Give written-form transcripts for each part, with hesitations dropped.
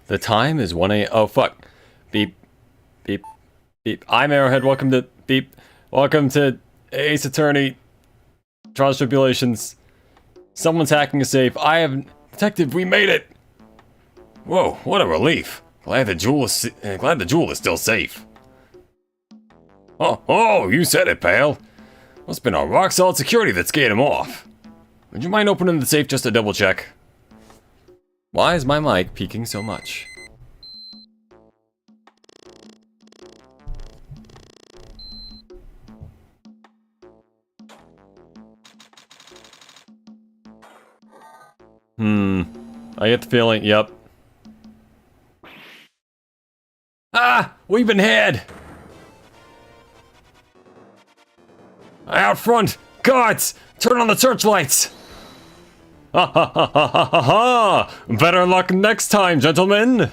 The time is 1 a.m. Oh, fuck. Beep. Beep. Beep. I'm Arrowhead. Welcome to... Beep. Welcome to Ace Attorney. Tribulations. Someone's hacking a safe. I have... Detective, we made it! Whoa, what a relief. Glad the jewel is still safe. Oh, you said it, pal. Must have been our rock-solid security that scared him off. Would you mind opening the safe just to double-check? Why is my mic peaking so much? I get the feeling, yep. Ah! We've been had! Out front! Guards! Turn on the searchlights! Ha ha ha ha ha ha ha! Better luck next time, gentlemen!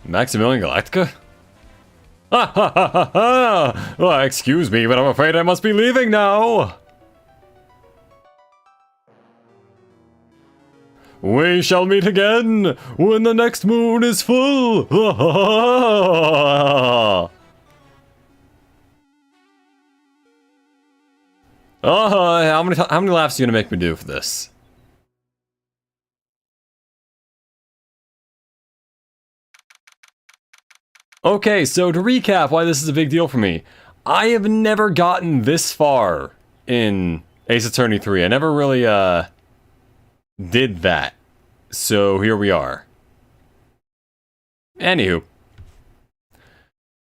Maximilian Galactica? Ha ha ha ha ha! Well, excuse me, but I'm afraid I must be leaving now! We shall meet again when the next moon is full! Ha ha ha! How many laughs are you gonna make me do for this? Okay, so to recap why this is a big deal for me. I have never gotten this far in Ace Attorney 3. I never really, did that. So here we are. Anywho.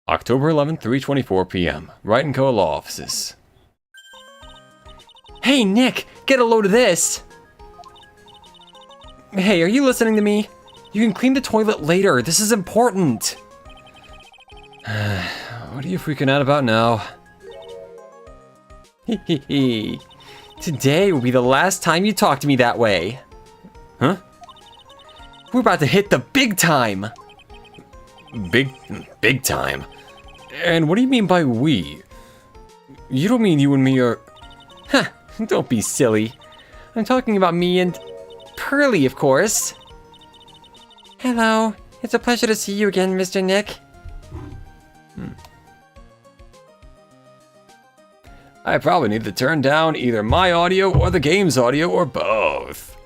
October 11th, 3:24 p.m. Wright & Co. Law Offices. Hey, Nick! Get a load of this! Hey, are you listening to me? You can clean the toilet later. This is important. What are you freaking out about now? Hehehe. Today will be the last time you talk to me that way. Huh? We're about to hit the big time! Big time? And what do you mean by we? You don't mean you and me are... Huh, don't be silly. I'm talking about me and... Pearly, of course. Hello, it's a pleasure to see you again, Mr. Nick. I probably need to turn down either my audio or the game's audio or both.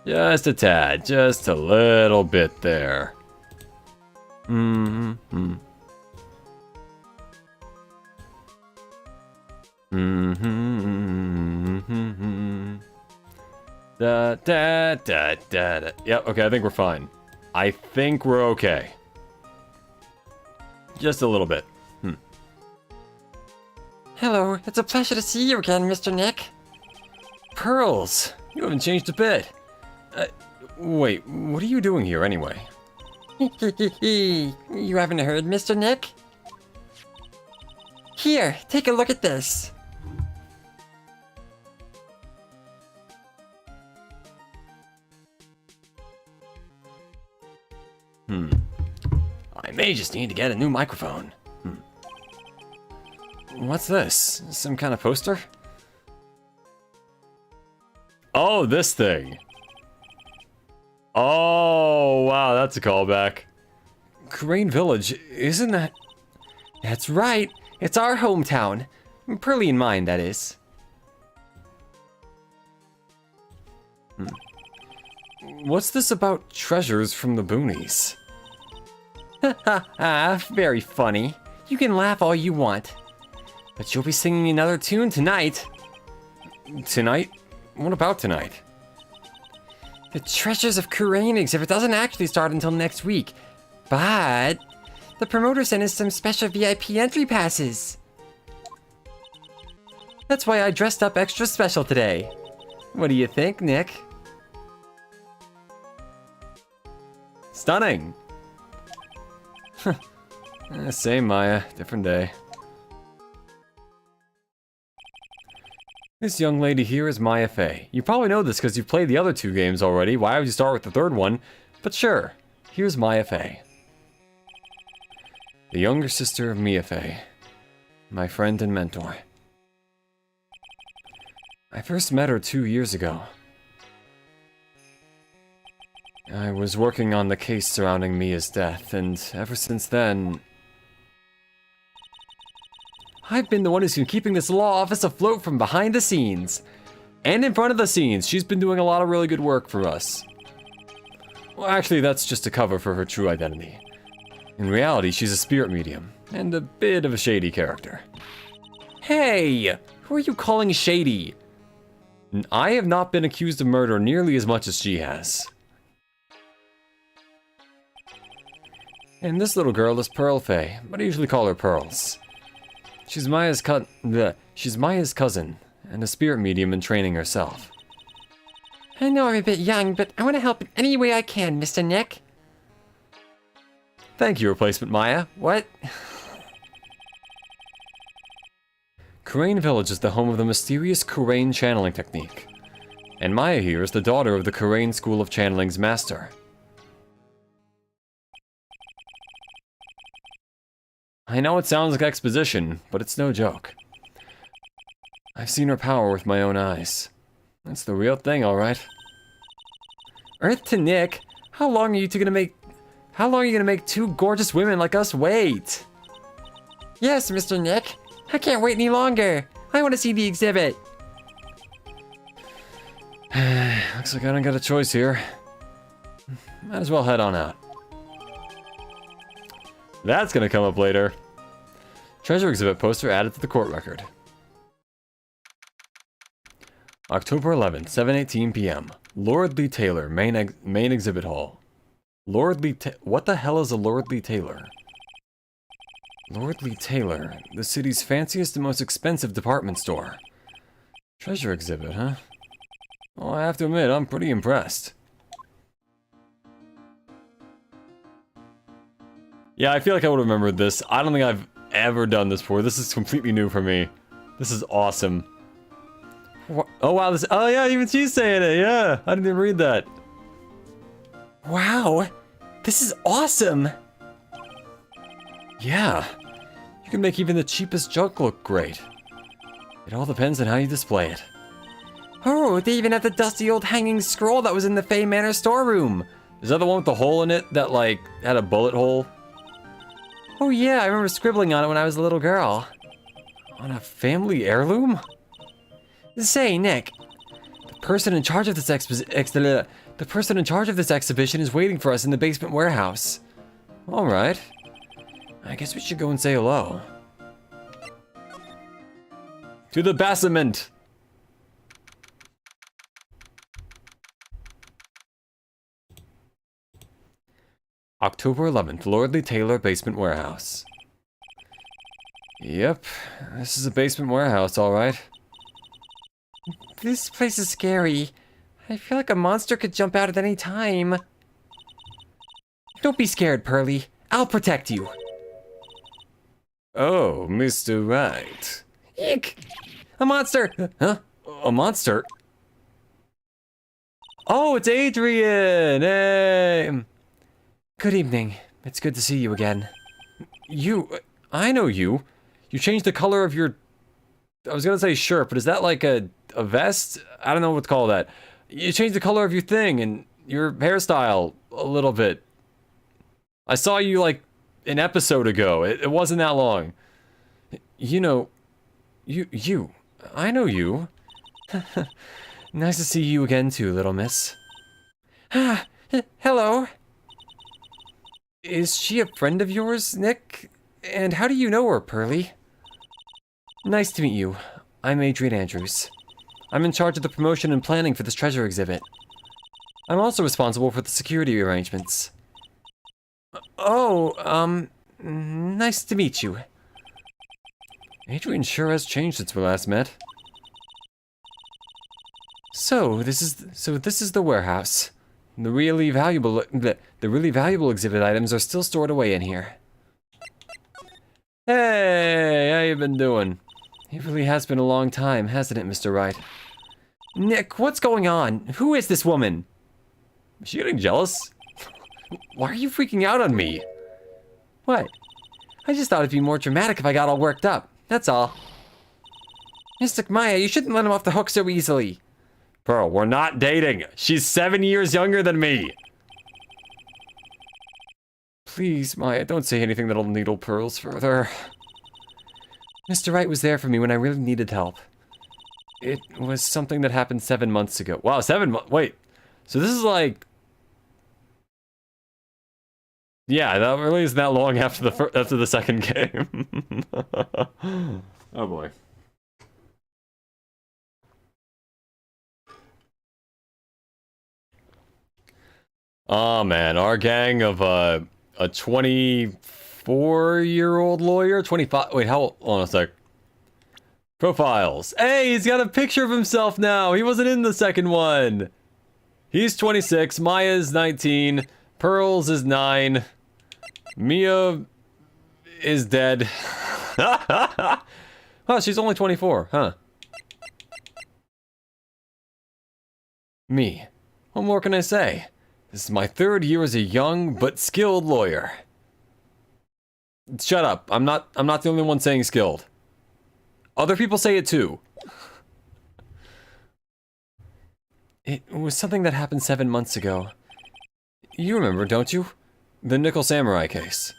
Just a tad, just a little bit there. Da. Yep, okay, I think we're fine. I think we're okay. Just a little bit. Hello, it's a pleasure to see you again, Mr. Nick. Pearls, you haven't changed a bit. Wait, what are you doing here anyway? You haven't heard, Mr. Nick? Here, take a look at this. I may just need to get a new microphone. What's this? Some kind of poster? Oh, this thing. Oh, wow, that's a callback. Crane Village, isn't that... That's right, it's our hometown. Pearly and mine, that is. What's this about treasures from the boonies? Very funny. You can laugh all you want. But you'll be singing another tune tonight. Tonight? What about tonight? The Treasures of Kurain exhibit doesn't actually start until next week. But the promoter sent us some special VIP entry passes. That's why I dressed up extra special today. What do you think, Nick? Stunning. Same Maya, different day. This young lady here is Maya Fey. You probably know this because you've played the other two games already. Why would you start with the third one? But sure, here's Maya Fey. The younger sister of Mia Fey. My friend and mentor. I first met her 2 years ago. I was working on the case surrounding Mia's death, and ever since then... I've been the one who's been keeping this law office afloat from behind the scenes. And in front of the scenes. She's been doing a lot of really good work for us. Well, actually, that's just a cover for her true identity. In reality, she's a spirit medium, and a bit of a shady character. Hey! Who are you calling shady? I have not been accused of murder nearly as much as she has. And this little girl is Pearl Faye, but I usually call her Pearls. She's Maya's cousin, and a spirit medium in training herself. I know I'm a bit young, but I want to help in any way I can, Mr. Nick. Thank you, Replacement Maya. What? Kurain Village is the home of the mysterious Kurain channeling technique. And Maya here is the daughter of the Kurain School of Channeling's master. I know it sounds like exposition, but it's no joke. I've seen her power with my own eyes. That's the real thing, alright. Earth to Nick? How long are you gonna make two gorgeous women like us wait? Yes, Mr. Nick. I can't wait any longer. I want to see the exhibit. Looks like I don't got a choice here. Might as well head on out. That's gonna come up later. Treasure exhibit poster added to the court record. October 11th, 7:18 p.m. Lordly Taylor, main exhibit hall. What the hell is a Lordly Taylor? Lordly Taylor, the city's fanciest and most expensive department store. Treasure exhibit, huh? Well, I have to admit, I'm pretty impressed. Yeah, I feel like I would have remembered this. I don't think I've ever done this before. This is completely new for me. This is awesome. Oh wow, this- oh yeah, even she's saying it, yeah! I didn't even read that. Wow, this is awesome! Yeah, you can make even the cheapest junk look great. It all depends on how you display it. Oh, they even have the dusty old hanging scroll that was in the Fay Manor storeroom. Is that the one with the hole in it that, like, had a bullet hole? Oh yeah, I remember scribbling on it when I was a little girl. On a family heirloom? Say, Nick, the person in charge of this exhibition is waiting for us in the basement warehouse. All right. I guess we should go and say hello. To the basement. October 11th, Lordly Taylor basement warehouse. Yep, this is a basement warehouse, all right. This place is scary. I feel like a monster could jump out at any time. Don't be scared, Pearly. I'll protect you. Oh, Mr. Right. Eek! A monster! Huh? A monster? Oh, it's Adrian! Hey! Good evening. It's good to see you again. I know you. You changed the color of your... I was gonna say shirt, but is that like a vest? I don't know what to call that. You changed the color of your thing and your hairstyle a little bit. I saw you like an episode ago. It wasn't that long. You know, I know you. Nice to see you again too, little miss. Ah, hello. Is she a friend of yours, Nick? And how do you know her, Pearly? Nice to meet you. I'm Adrian Andrews. I'm in charge of the promotion and planning for this treasure exhibit. I'm also responsible for the security arrangements. Oh, nice to meet you. Adrian sure has changed since we last met. So this is the warehouse. The really valuable exhibit items are still stored away in here. Hey, how you been doing? It really has been a long time, hasn't it, Mr. Wright? Nick, what's going on? Who is this woman? Is she getting jealous? Why are you freaking out on me? What? I just thought it'd be more dramatic if I got all worked up. That's all. Mystic Maya, you shouldn't let him off the hook so easily. Pearl, we're not dating. She's 7 years younger than me. Please, Maya, don't say anything that'll needle Pearls further. Mr. Wright was there for me when I really needed help. It was something that happened 7 months ago. Wow, 7 months. Wait. So this is like... Yeah, that really isn't that long after the second game. Oh boy. Oh man, our gang of a 24-year-old lawyer, 25. Wait, how old? Hold on a sec. Profiles. Hey, he's got a picture of himself now. He wasn't in the second one. He's 26. Maya's 19. Pearls is 9. Mia is dead. Oh, she's only 24, huh? Me. What more can I say? This is my 3rd year as a young but skilled lawyer. Shut up. I'm not the only one saying skilled. Other people say it too. It was something that happened 7 months ago. You remember, don't you? The Nickel Samurai case.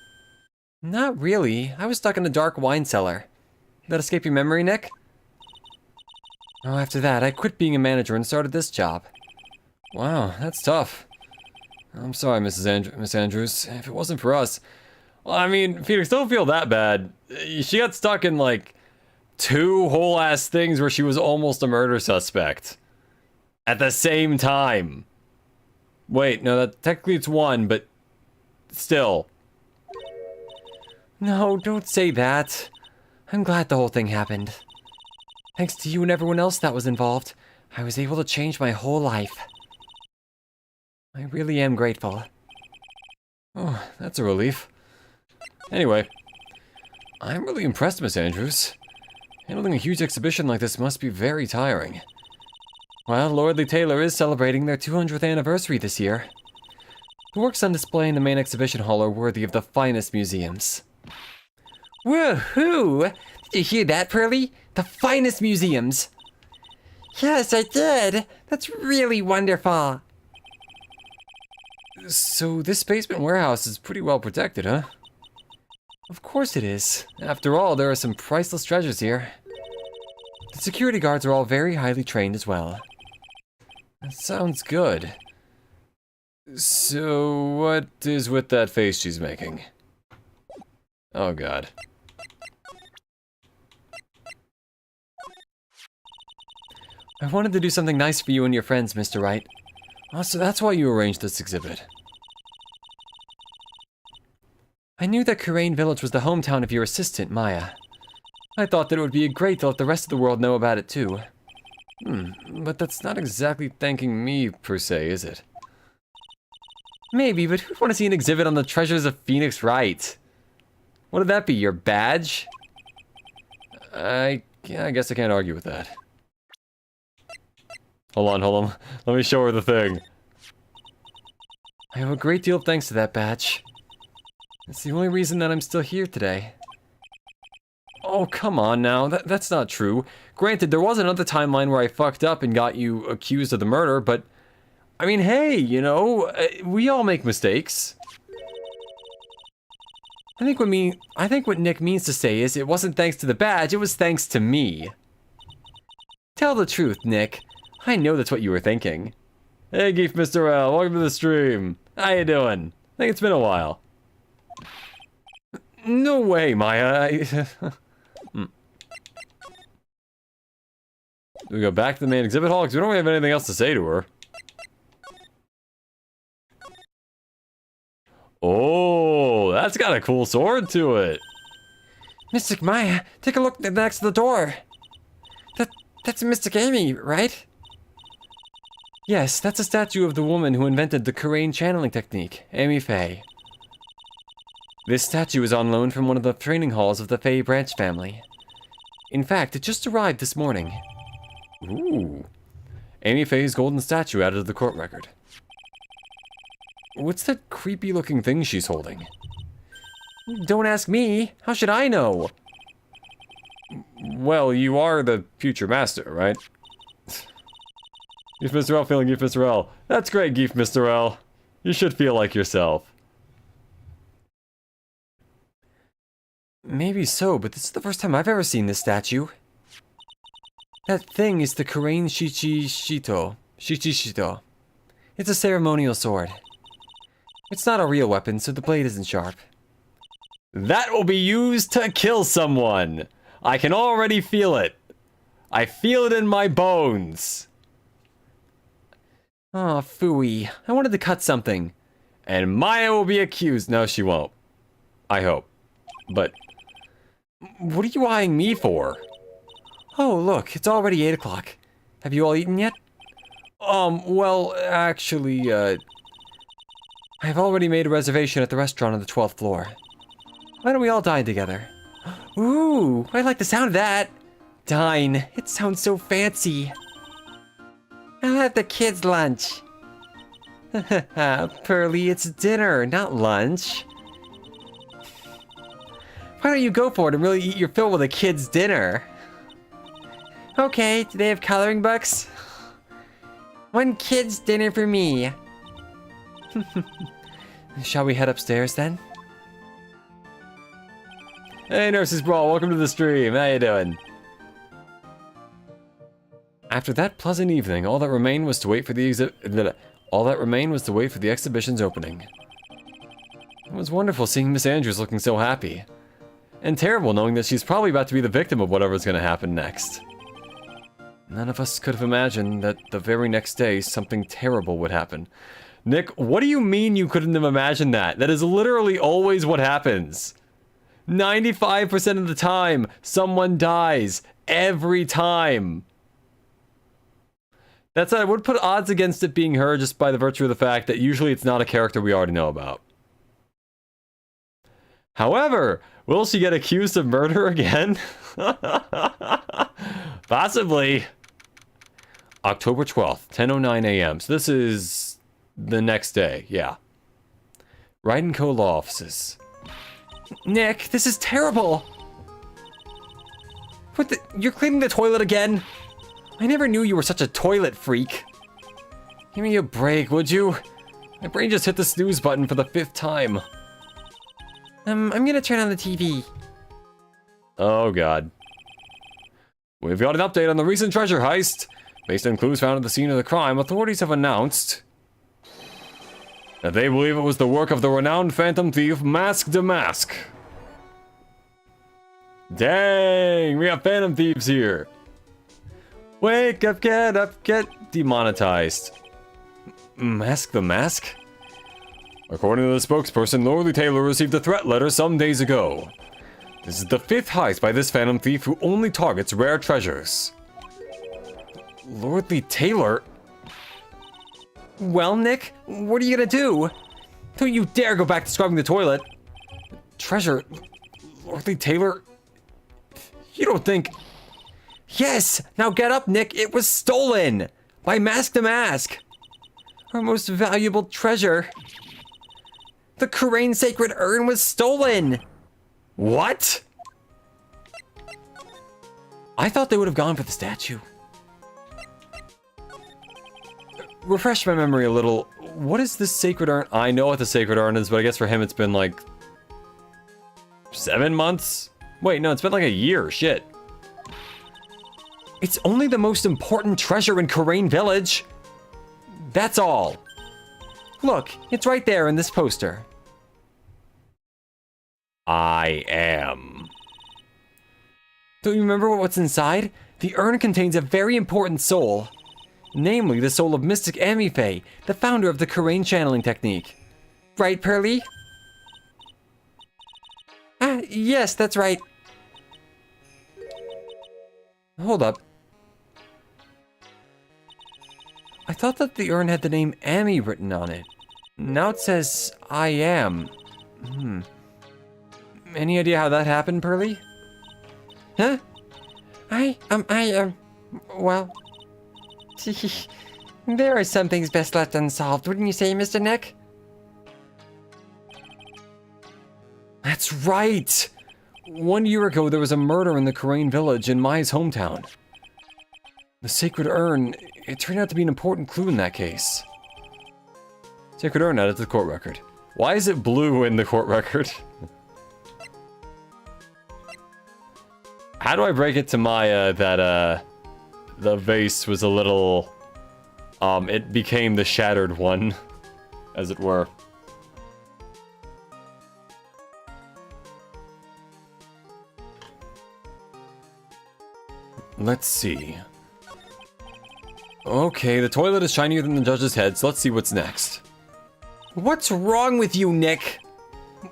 Not really. I was stuck in a dark wine cellar. Did that escape your memory, Nick? Oh, after that, I quit being a manager and started this job. Wow, that's tough. I'm sorry, Miss Andrews. If it wasn't for us... Well, I mean, Phoenix, don't feel that bad. She got stuck in, like, 2 whole-ass things where she was almost a murder suspect. At the same time. Wait, no, that technically it's 1, but... Still. No, don't say that. I'm glad the whole thing happened. Thanks to you and everyone else that was involved, I was able to change my whole life. I really am grateful. Oh, that's a relief. Anyway, I'm really impressed, Miss Andrews. Handling a huge exhibition like this must be very tiring. Well, Lordly Taylor is celebrating their 200th anniversary this year. The works on display in the main exhibition hall are worthy of the finest museums. Woohoo! Did you hear that, Pearly? The finest museums! Yes, I did! That's really wonderful! So this basement warehouse is pretty well protected, huh? Of course it is. After all, there are some priceless treasures here. The security guards are all very highly trained as well. That sounds good. So, what is with that face she's making? Oh god. I wanted to do something nice for you and your friends, Mr. Wright. Oh, so that's why you arranged this exhibit. I knew that Kurain Village was the hometown of your assistant, Maya. I thought that it would be great to let the rest of the world know about it too. But that's not exactly thanking me, per se, is it? Maybe, but who'd want to see an exhibit on the treasures of Phoenix Wright? What would that be, your badge? I guess I can't argue with that. Hold on. Let me show her the thing. I have a great deal of thanks to that badge. It's the only reason that I'm still here today. Oh, come on now. That's not true. Granted, there was another timeline where I fucked up and got you accused of the murder, but... I mean, hey, you know, we all make mistakes. I think what Nick means to say is it wasn't thanks to the badge, it was thanks to me. Tell the truth, Nick. I know that's what you were thinking. Hey, Geef Mr. L, welcome to the stream. How you doing? I think it's been a while. No way, Maya. Do we go back to the main exhibit hall? Because we don't really have anything else to say to her. Oh, that's got a cool sword to it. Mystic Maya, take a look next to the door. That's Mystic Amy, right? Yes, that's a statue of the woman who invented the Kurain channeling technique, Amy Faye. This statue is on loan from one of the training halls of the Faye branch family. In fact, it just arrived this morning. Ooh. Amy Faye's golden statue added to the court record. What's that creepy looking thing she's holding? Don't ask me. How should I know? Well, you are the future master, right? Geef Mr. L feeling Geef Mr. L. That's great, Geef Mr. L. You should feel like yourself. Maybe so, but this is the first time I've ever seen this statue. That thing is the Kurain Shichishito. It's a ceremonial sword. It's not a real weapon, so the blade isn't sharp. That will be used to kill someone! I can already feel it. I feel it in my bones. Aw, phooey. I wanted to cut something. And Maya will be accused. No, she won't. I hope. But what are you eyeing me for? Oh, look, it's already 8 o'clock. Have you all eaten yet? Well, actually, I've already made a reservation at the restaurant on the 12th floor. Why don't we all dine together? Ooh, I like the sound of that. Dine. It sounds so fancy. I'll have the kids' lunch. Pearly, it's dinner, not lunch. Why don't you go for it and really eat your fill with a kid's dinner? Okay, do they have coloring books? One kid's dinner for me. Shall we head upstairs then? Hey, Nurses Brawl, welcome to the stream. How you doing? After that pleasant evening, all that remained was to wait for the exhibition's opening. It was wonderful seeing Miss Andrews looking so happy. And terrible knowing that she's probably about to be the victim of whatever's going to happen next. None of us could have imagined that the very next day something terrible would happen. Nick, what do you mean you couldn't have imagined that? That is literally always what happens. 95% of the time, someone dies. Every time. That said, I would put odds against it being her just by the virtue of the fact that usually it's not a character we already know about. However, will she get accused of murder again? Possibly. October 12th, 10:09 a.m. So this is the next day, yeah. Wright & Co. Law Offices. Nick, this is terrible. What the? You're cleaning the toilet again? I never knew you were such a toilet freak. Give me a break, would you? My brain just hit the snooze button for the 5th time. I'm gonna turn on the TV. Oh god. We've got an update on the recent treasure heist. Based on clues found at the scene of the crime, authorities have announced that they believe it was the work of the renowned phantom thief Mask the Mask. Dang, we got phantom thieves here. Wake up, get demonetized. Mask the Mask? According to the spokesperson, Lordly Taylor received a threat letter some days ago. This is the 5th heist by this phantom thief who only targets rare treasures. Lordly Taylor? Well, Nick, what are you gonna do? Don't you dare go back to scrubbing the toilet. Treasure? Lordly Taylor? You don't think... Yes! Now get up, Nick! It was stolen! By Mask the Mask! Our most valuable treasure! The Kurain Sacred Urn was stolen! What? I thought they would have gone for the statue. Refresh my memory a little. What is this Sacred Urn? I know what the Sacred Urn is, but I guess for him it's been like 7 months? Wait, no, it's been like a year. Shit. It's only the most important treasure in Kurain Village. That's all. Look, it's right there in this poster. I am. Don't you remember what's inside? The urn contains a very important soul. Namely, the soul of Mystic Amifae, the founder of the Kurain channeling technique. Right, Pearly? Ah, yes, that's right. Hold up. I thought that the urn had the name Ami written on it. Now it says, I am. Any idea how that happened, Pearly? Huh? Well... There are some things best left unsolved, wouldn't you say, Mr. Nick? That's right! 1 year ago, there was a murder in the Karain village in Maya's hometown. The sacred urn, it turned out to be an important clue in that case. Sacred urn added to the court record. Why is it blue in the court record? How do I break it to Maya that, the vase was a little, it became the shattered one, as it were. Let's see. Okay, the toilet is shinier than the judge's head, so let's see what's next. What's wrong with you, Nick?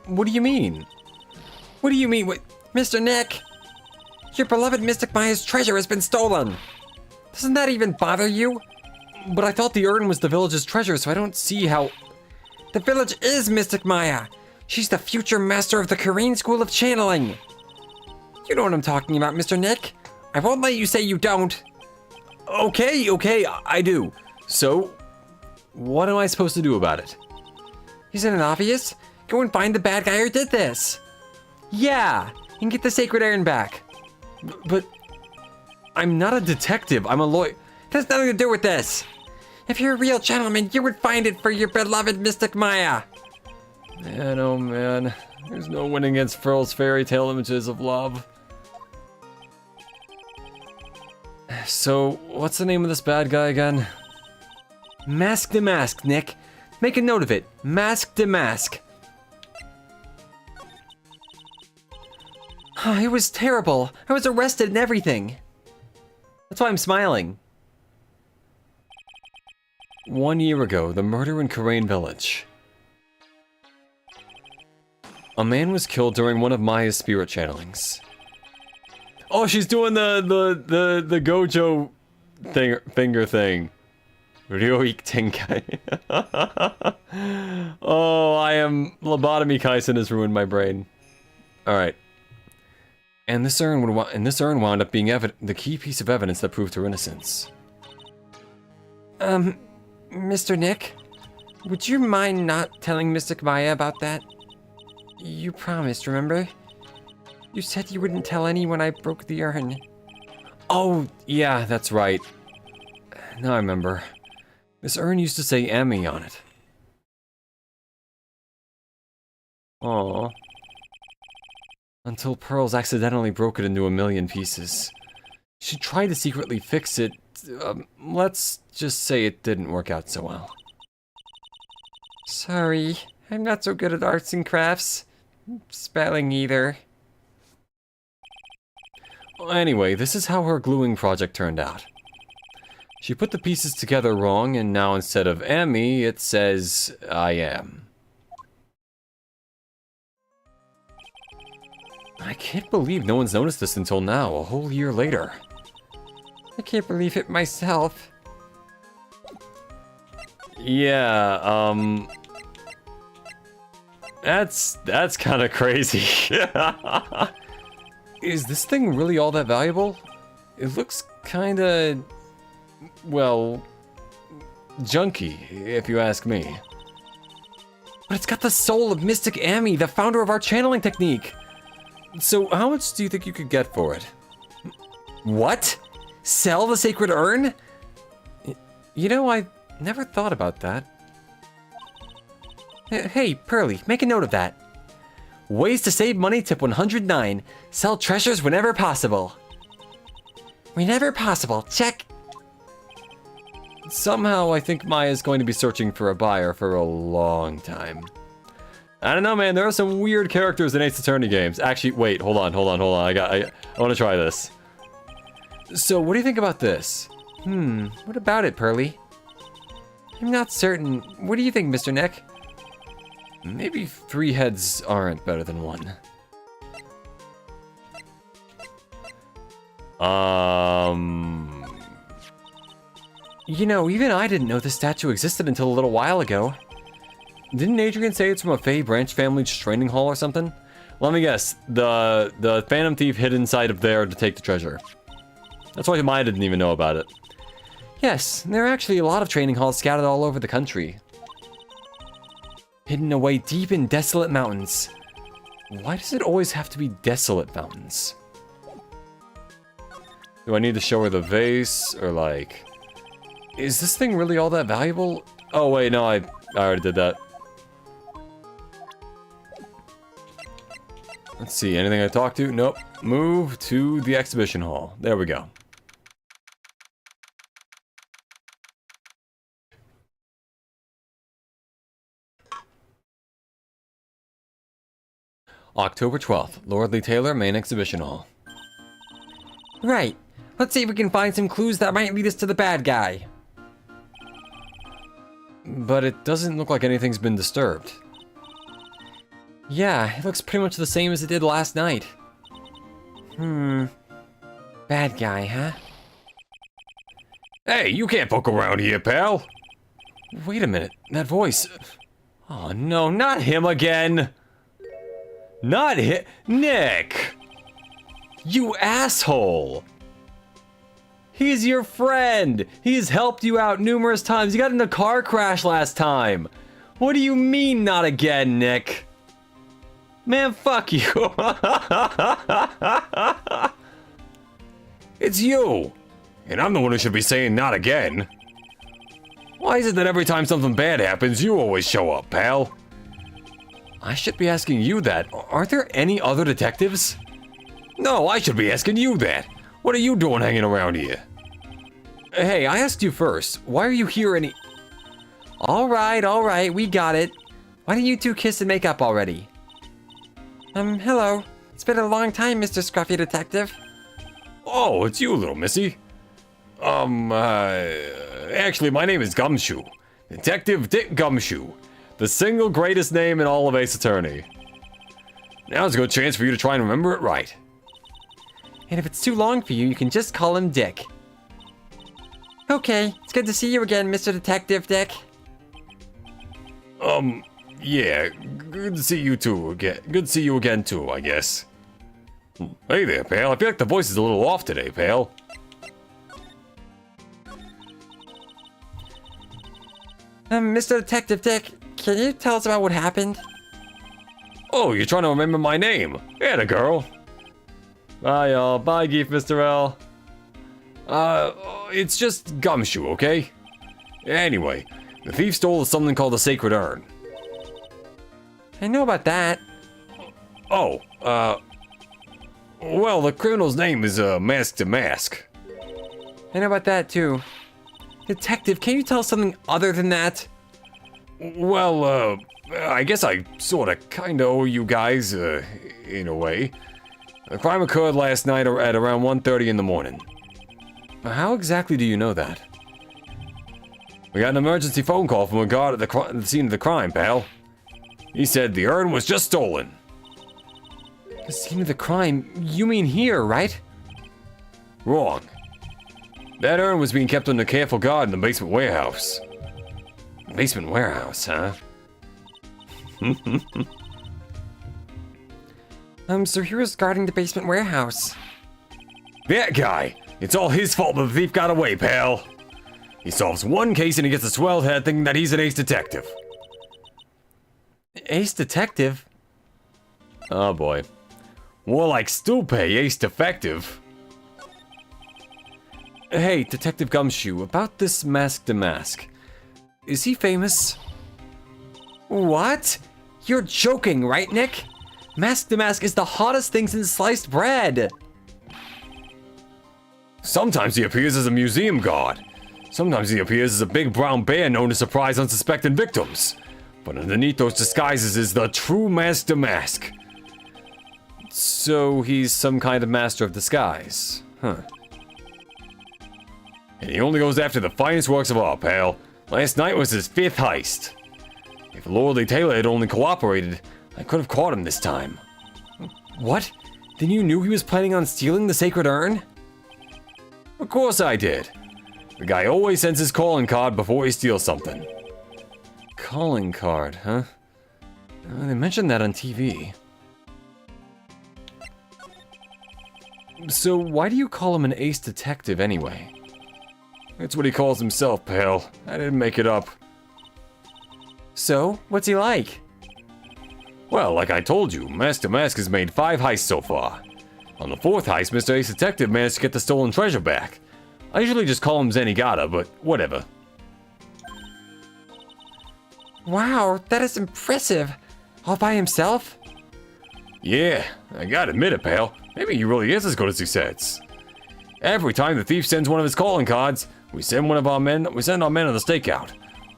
What do you mean? What do you mean? What? Mr. Nick? Your beloved Mystic Maya's treasure has been stolen! Doesn't that even bother you? But I thought the urn was the village's treasure, so I don't see how... The village is Mystic Maya! She's the future master of the Karain School of Channeling! You know what I'm talking about, Mr. Nick? I won't let you say you don't! Okay, I do. So, what am I supposed to do about it? Isn't it obvious? Go and find the bad guy who did this! Yeah! And get the sacred urn back! But... I'm not a detective, I'm a lawyer. It has nothing to do with this. If you're a real gentleman, you would find it for your beloved Mystic Maya. Man, oh man. There's no winning against Pearl's fairy tale images of love. So, what's the name of this bad guy again? Mask the Mask, Nick. Make a note of it. Mask the Mask. It was terrible. I was arrested and everything. That's why I'm smiling. 1 year ago, the murder in Karain village. A man was killed during one of Maya's spirit channelings. Oh, she's doing the Gojo thing, finger thing. Ryoik Tenkai. Oh, I am... Lobotomy Kaisen has ruined my brain. Alright. And this urn wound up being the key piece of evidence that proved her innocence. Mr. Nick? Would you mind not telling Mystic Maya about that? You promised, remember? You said you wouldn't tell anyone I broke the urn. Oh, yeah, that's right. Now I remember. This urn used to say Emmy on it. Aww. Until Pearls accidentally broke it into a million pieces. She tried to secretly fix it. Let's just say it didn't work out so well. Sorry, I'm not so good at arts and crafts. Spelling either. Anyway, this is how her gluing project turned out. She put the pieces together wrong, and now instead of Emmy, it says I am. I can't believe no one's noticed this until now, a whole year later. I can't believe it myself. Yeah, That's kind of crazy. Is this thing really all that valuable? It looks kinda... well... junky, if you ask me. But it's got the soul of Mystic Amy, the founder of our channeling technique! So, how much do you think you could get for it? What? Sell the sacred urn? You know, I never thought about that. Hey, Pearly, make a note of that. Ways to save money, tip 109. Sell treasures whenever possible. Whenever possible, check. Somehow, I think Maya's going to be searching for a buyer for a long time. I don't know, man. There are some weird characters in Ace Attorney games. Actually, wait, hold on. I want to try this. So, what do you think about this? What about it, Pearly? I'm not certain. What do you think, Mr. Nick? Maybe 3 heads aren't better than 1. You know, even I didn't know this statue existed until a little while ago. Didn't Adrian say it's from a Fey branch family's training hall or something? Let me guess. The Phantom Thief hid inside of there to take the treasure. That's why Maya didn't even know about it. Yes, there are actually a lot of training halls scattered all over the country. Hidden away deep in desolate mountains. Why does it always have to be desolate fountains? Do I need to show her the vase, or like... Is this thing really all that valuable? Oh wait, no, I already did that. Let's see, anything I talked to? Nope. Move to the exhibition hall. There we go. October 12th, Lordly Taylor, main exhibition hall. Right. Let's see if we can find some clues that might lead us to the bad guy. But it doesn't look like anything's been disturbed. Yeah, it looks pretty much the same as it did last night. Bad guy, huh? Hey, you can't poke around here, pal! Wait a minute, that voice... Oh no, not him again! Not him... Nick! You asshole! He's your friend! He's helped you out numerous times. You got in a car crash last time. What do you mean, not again, Nick? Man, fuck you. It's you. And I'm the one who should be saying not again. Why is it that every time something bad happens, you always show up, pal? I should be asking you that. Aren't there any other detectives? No, I should be asking you that. What are you doing hanging around here? Hey, I asked you first. Why are you here any... Alright, we got it. Why don't you two kiss and make up already? Hello. It's been a long time, Mr. Scruffy Detective. Oh, it's you, little missy. Actually, my name is Gumshoe. Detective Dick Gumshoe. The single greatest name in all of Ace Attorney. Now's a good chance for you to try and remember it right. And if it's too long for you, you can just call him Dick. Okay, it's good to see you again, Mr. Detective Dick. Yeah, good to see you too again. Good to see you again too, I guess. Hey there, pal. I feel like the voice is a little off today, pal. Mr. Detective Dick, can you tell us about what happened? Oh, you're trying to remember my name. Atta girl. Bye, y'all. Bye, Geef, Mr. L. It's just Gumshoe, okay? Anyway, the thief stole something called a sacred urn. I know about that. Oh, well, the criminal's name is, Mask to Mask. I know about that, too. Detective, can you tell us something other than that? Well, I guess I sorta kinda owe you guys, in a way. The crime occurred last night at around 1:30 in the morning. How exactly do you know that? We got an emergency phone call from a guard at the scene of the crime, pal. He said the urn was just stolen. The scene of the crime? You mean here, right? Wrong. That urn was being kept under careful guard in the basement warehouse. Basement warehouse, huh? So he was guarding the basement warehouse. That guy! It's all his fault that the thief got away, pal. He solves one case and he gets a swelled head thinking that he's an ace detective. Ace Detective? Oh boy. More like Stupe, ace defective. Hey, Detective Gumshoe, about this Mask to Mask. Is he famous? What? You're joking, right, Nick? Mask to Mask is the hottest thing since sliced bread. Sometimes he appears as a museum guard. Sometimes he appears as a big brown bear known to surprise unsuspecting victims. But underneath those disguises is the true Mask to Mask. So he's some kind of master of disguise, huh? And he only goes after the finest works of art, pal. Last night was his 5th heist. If Lordly Taylor had only cooperated, I could have caught him this time. What? Then you knew he was planning on stealing the sacred urn? Of course I did. The guy always sends his calling card before he steals something. Calling card, huh? They mentioned that on TV. So why do you call him an ace detective anyway? That's what he calls himself, pal. I didn't make it up. So, what's he like? Well, like I told you, Master Mask has made 5 heists so far. On the 4th heist, Mr. Ace Detective managed to get the stolen treasure back. I usually just call him Zenigata, but whatever. Wow, that is impressive. All by himself? Yeah, I gotta admit it, pal. Maybe he really is as good as he says. Every time the thief sends one of his calling cards, we send our men on the stakeout.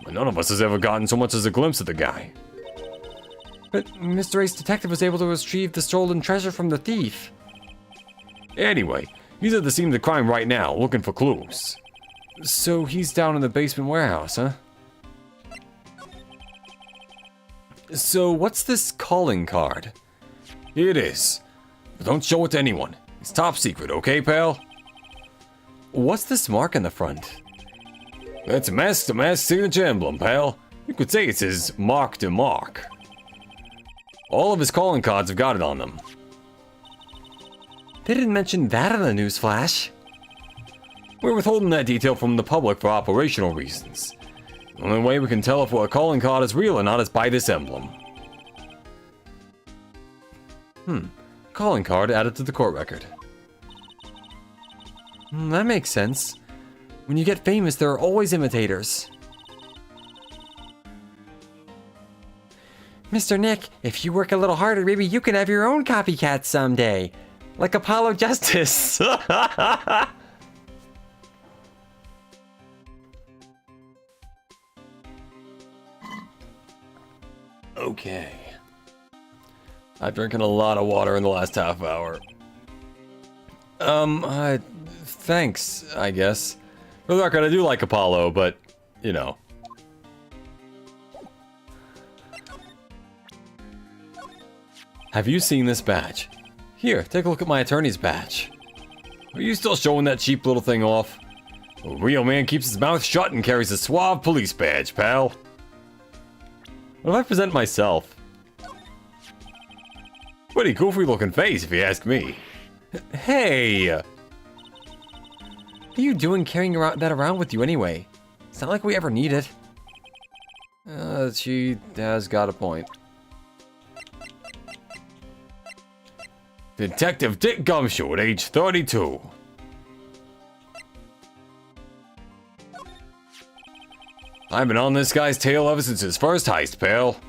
But none of us has ever gotten so much as a glimpse of the guy. But Mr. Ace Detective was able to retrieve the stolen treasure from the thief. Anyway, he's at the scene of the crime right now, looking for clues. So he's down in the basement warehouse, huh? So what's this calling card? It is. But don't show it to anyone. It's top secret, okay, pal? What's this mark in the front? That's a Mask to Mask signature emblem, pal. You could say it's his mark to mark. All of his calling cards have got it on them. They didn't mention that in the news flash. We're withholding that detail from the public for operational reasons. The only way we can tell if a calling card is real or not is by this emblem. Calling card added to the court record. That makes sense. When you get famous, there are always imitators. Mr. Nick, if you work a little harder, maybe you can have your own copycat someday. Like Apollo Justice. Okay. I've drinking a lot of water in the last half hour. Thanks, I guess. For the record, I do like Apollo, but, you know. Have you seen this badge? Here, take a look at my attorney's badge. Are you still showing that cheap little thing off? A real man keeps his mouth shut and carries a suave police badge, pal. What if I present myself? Pretty goofy looking face, if you ask me. Hey! What are you doing carrying that around with you anyway? It's not like we ever need it. She has got a point. Detective Dick Gumshoe at age 32. I've been on this guy's tail ever since his first heist, pal.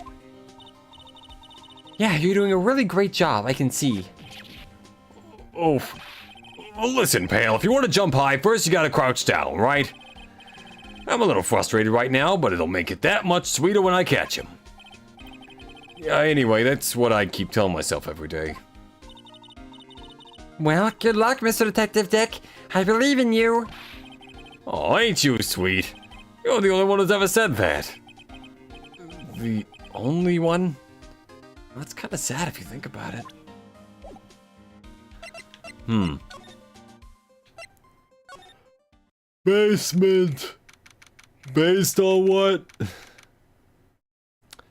Yeah, you're doing a really great job, I can see. Oof. Well, listen, pal, if you want to jump high, first you gotta crouch down, right? I'm a little frustrated right now, but it'll make it that much sweeter when I catch him. Yeah, anyway, that's what I keep telling myself every day. Well, good luck, Mr. Detective Dick. I believe in you. Oh, ain't you sweet? You're the only one who's ever said that. The only one? That's kind of sad if you think about it. Basement. Based on what?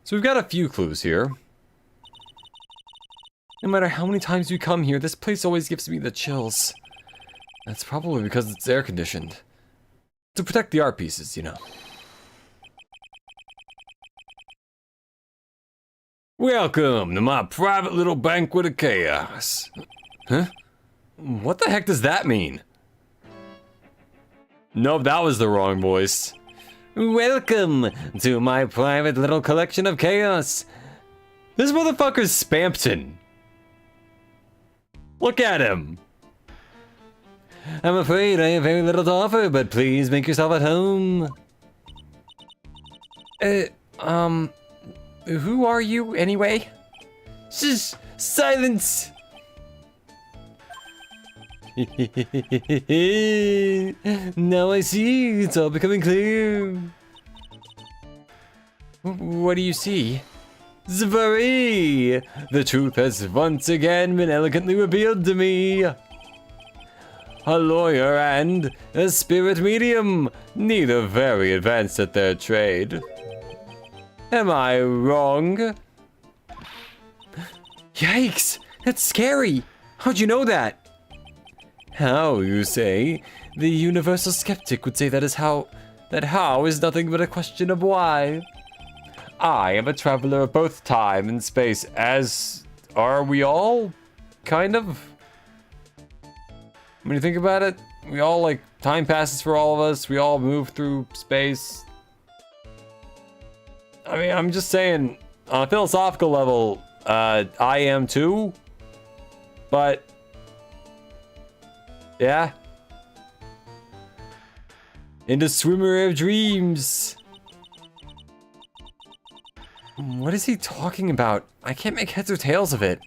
So we've got a few clues here. No matter how many times we come here, this place always gives me the chills. That's probably because it's air conditioned. To protect the art pieces, you know. Welcome to my private little banquet of chaos. Huh? What the heck does that mean? Nope, that was the wrong voice. Welcome to my private little collection of chaos. This motherfucker's Spampton. Look at him. I'm afraid I have very little to offer, but please make yourself at home. Who are you, anyway? Shh! Silence! Now I see, it's all becoming clear. What do you see? Zvari! The truth has once again been elegantly revealed to me. A lawyer and a spirit medium, neither very advanced at their trade. Am I wrong? Yikes! That's scary! How'd you know that? How, you say? The universal skeptic would say that how is nothing but a question of why. I am a traveler of both time and space, as are we all, kind of. When you think about it, we all, like, time passes for all of us, we all move through space. I mean, I'm just saying, on a philosophical level, I am too, but, yeah. In the swimmer of dreams. What is he talking about? I can't make heads or tails of it.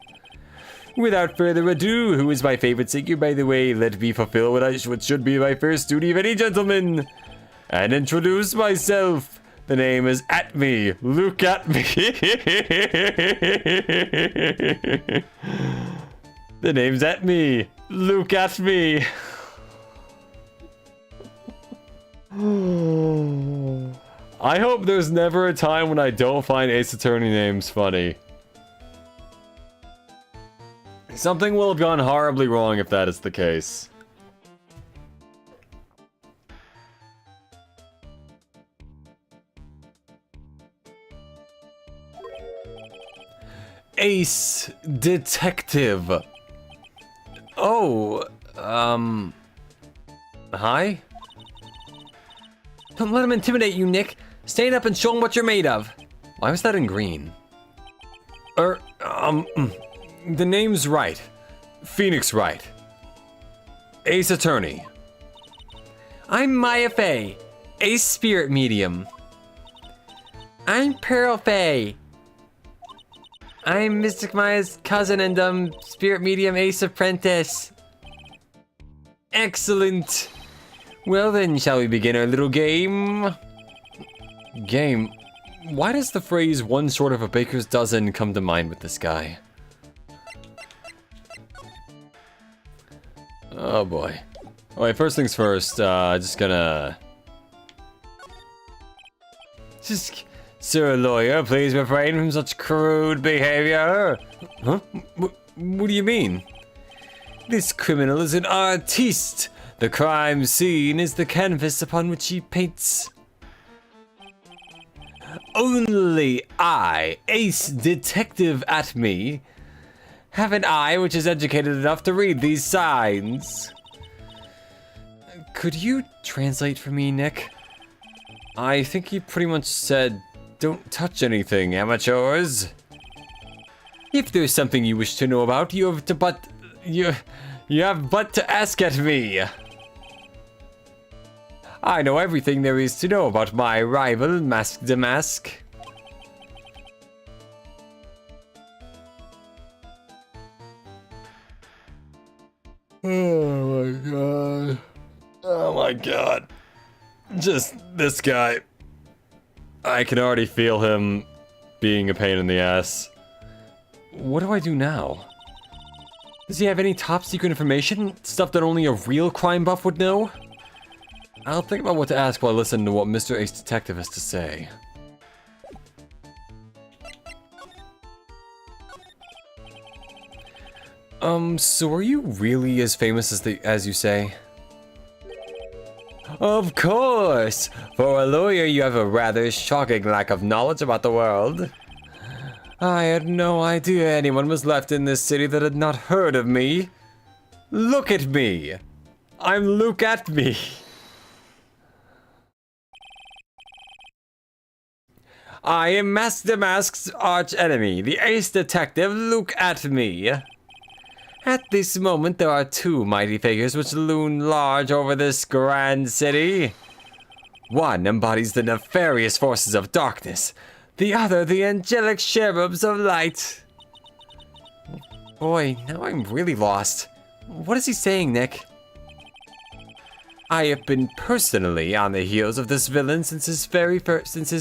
Without further ado, who is my favorite singer, by the way? Let me fulfill what should be my first duty of any gentleman, and introduce myself. The name is At Me. Look at me. The name's At Me. Look at me. I hope there's never a time when I don't find Ace Attorney names funny. Something will have gone horribly wrong if that is the case. Ace Detective. Oh, hi? Don't let him intimidate you, Nick. Stand up and show him what you're made of. Why was that in green? The name's right. Phoenix Wright. Ace Attorney. I'm Maya Fey, Ace Spirit Medium. I'm Pearl Fey. I'm Mystic Maya's cousin and Spirit Medium Ace Apprentice. Excellent. Well then, shall we begin our little game? Game? Why does the phrase one short of a baker's dozen come to mind with this guy? Oh boy. Alright, first things first, Sir lawyer, please refrain from such crude behavior. Huh? What do you mean? This criminal is an artiste. The crime scene is the canvas upon which he paints. Only I, Ace Detective At Me, have an eye which is educated enough to read these signs. Could you translate for me, Nick? I think he pretty much said, don't touch anything, amateurs. If there's something you wish to know about, you have but to ask at me. I know everything there is to know about my rival, Mask de Mask. Oh my god. Oh my god. Just this guy. I can already feel him being a pain in the ass. What do I do now? Does he have any top secret information? Stuff that only a real crime buff would know? I'll think about what to ask while I listen to what Mr. Ace Detective has to say. So are you really as famous as you say? Of course! For a lawyer, you have a rather shocking lack of knowledge about the world. I had no idea anyone was left in this city that had not heard of me. Look at me! I'm Luke At Me! I am Master Mask's arch enemy, the ace detective Luke At Me. At this moment, there are two mighty figures which loom large over this grand city. One embodies the nefarious forces of darkness, the other the angelic cherubs of light. Boy, now I'm really lost. What is he saying, Nick? I have been personally on the heels of this villain since his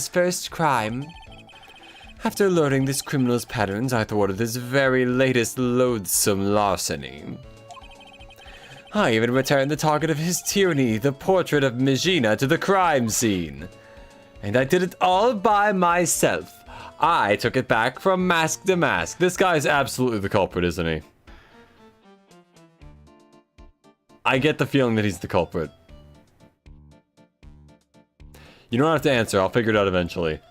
first crime. After learning this criminal's patterns, I thwarted his very latest loathsome larceny. I even returned the target of his tyranny, the portrait of Megina, to the crime scene. And I did it all by myself. I took it back from Mask to Mask. This guy's absolutely the culprit, isn't he? I get the feeling that he's the culprit. You don't have to answer, I'll figure it out eventually.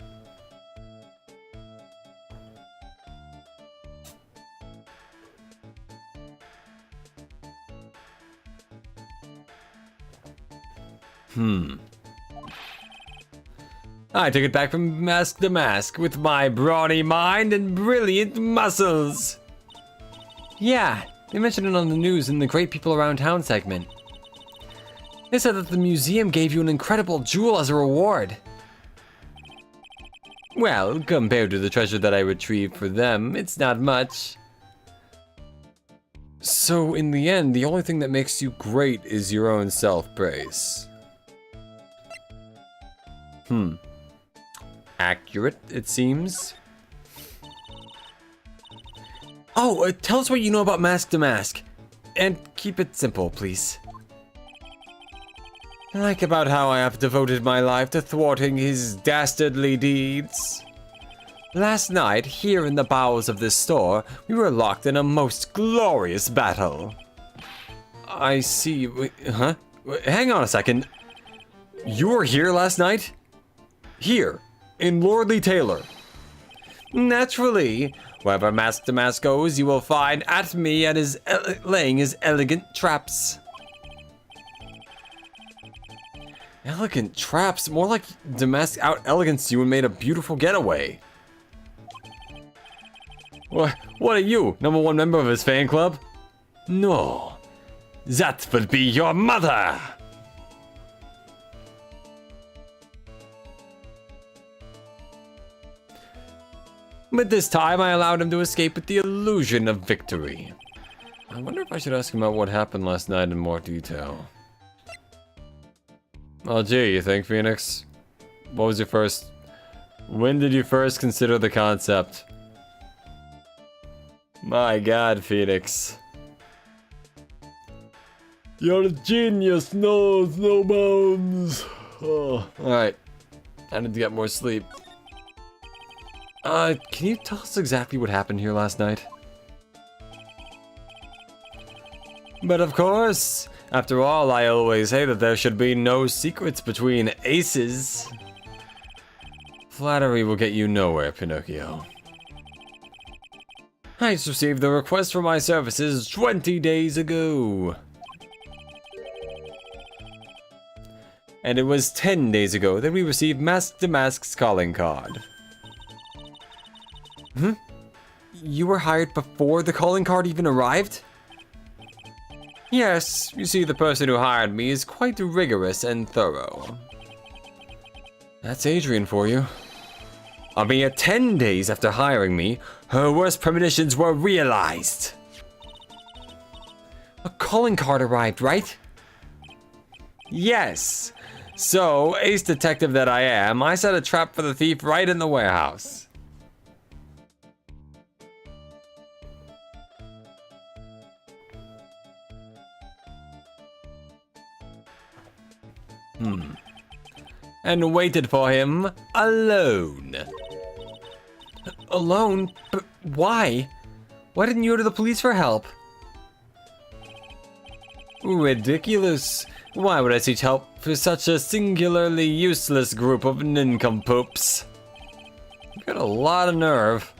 I took it back from mask to mask with my brawny mind and brilliant muscles. Yeah, they mentioned it on the news in the Great People Around Town segment. They said that the museum gave you an incredible jewel as a reward. Well, compared to the treasure that I retrieved for them, it's not much. So, in the end, the only thing that makes you great is your own self-praise. Accurate, it seems. Oh, tell us what you know about Mask to Mask. And keep it simple, please. Like about how I have devoted my life to thwarting his dastardly deeds. Last night, here in the bowels of this store, we were locked in a most glorious battle. I see. Wait, huh? Hang on a second. You were here last night? Here, in Lordly Taylor. Naturally, wherever Mask to Mask goes, you will find at me and laying his elegant traps. Elegant traps? More like Damask out-eleganced you and made a beautiful getaway. What are you, #1 member of his fan club? No, that would be your mother! But this time I allowed him to escape with the illusion of victory. I wonder if I should ask him about what happened last night in more detail. Oh gee, you think, Phoenix? When did you first consider the concept? My god, Phoenix. You're a genius, knows no bounds. Oh, alright. I need to get more sleep. Can you tell us exactly what happened here last night? But of course, after all, I always say that there should be no secrets between aces. Flattery will get you nowhere, Pinocchio. I just received the request for my services 20 days ago. And it was 10 days ago that we received Mask to Mask's calling card. You were hired before the calling card even arrived? Yes, you see, the person who hired me is quite rigorous and thorough. That's Adrian for you. A mere 10 days after hiring me, her worst premonitions were realized. A calling card arrived, right? Yes. So, ace detective that I am, I set a trap for the thief right in the warehouse. And waited for him alone. Alone? But why? Why didn't you go to the police for help? Ridiculous. Why would I seek help for such a singularly useless group of nincompoops? You've got a lot of nerve.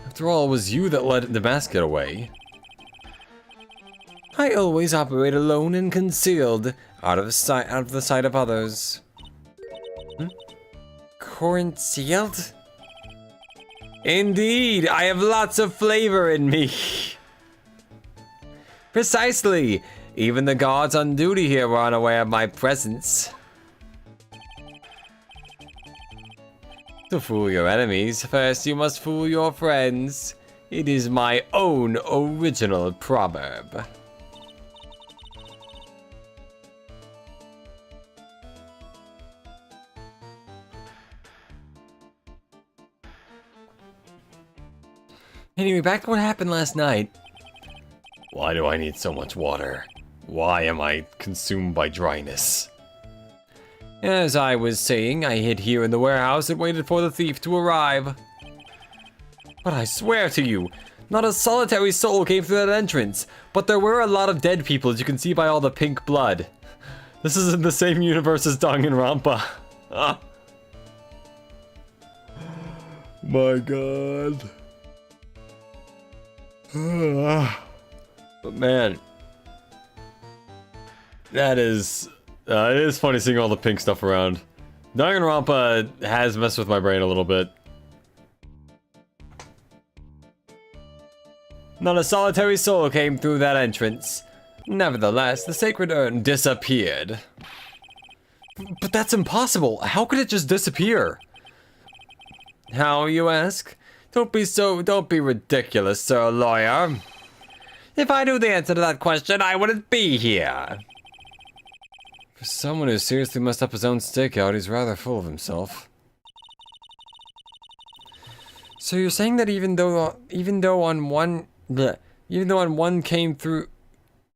After all, it was you that let the mask get away. I always operate alone and concealed, out of the sight of others. Concealed? Indeed, I have lots of flavor in me. Precisely. Even the guards on duty here were unaware of my presence. To fool your enemies, first you must fool your friends. It is my own original proverb. Anyway, back to what happened last night. Why do I need so much water? Why am I consumed by dryness? As I was saying, I hid here in the warehouse and waited for the thief to arrive. But I swear to you, not a solitary soul came through that entrance, but there were a lot of dead people, as you can see by all the pink blood. This is in the same universe as Danganronpa. Ah. My god. But man, it is funny seeing all the pink stuff around. Danganronpa has messed with my brain a little bit. Not a solitary soul came through that entrance. Nevertheless, the sacred urn disappeared. But that's impossible. How could it just disappear? How, you ask? Don't be ridiculous, sir lawyer. If I knew the answer to that question, I wouldn't be here. For someone who seriously messed up his own stakeout, he's rather full of himself. So you're saying that even though on one came through,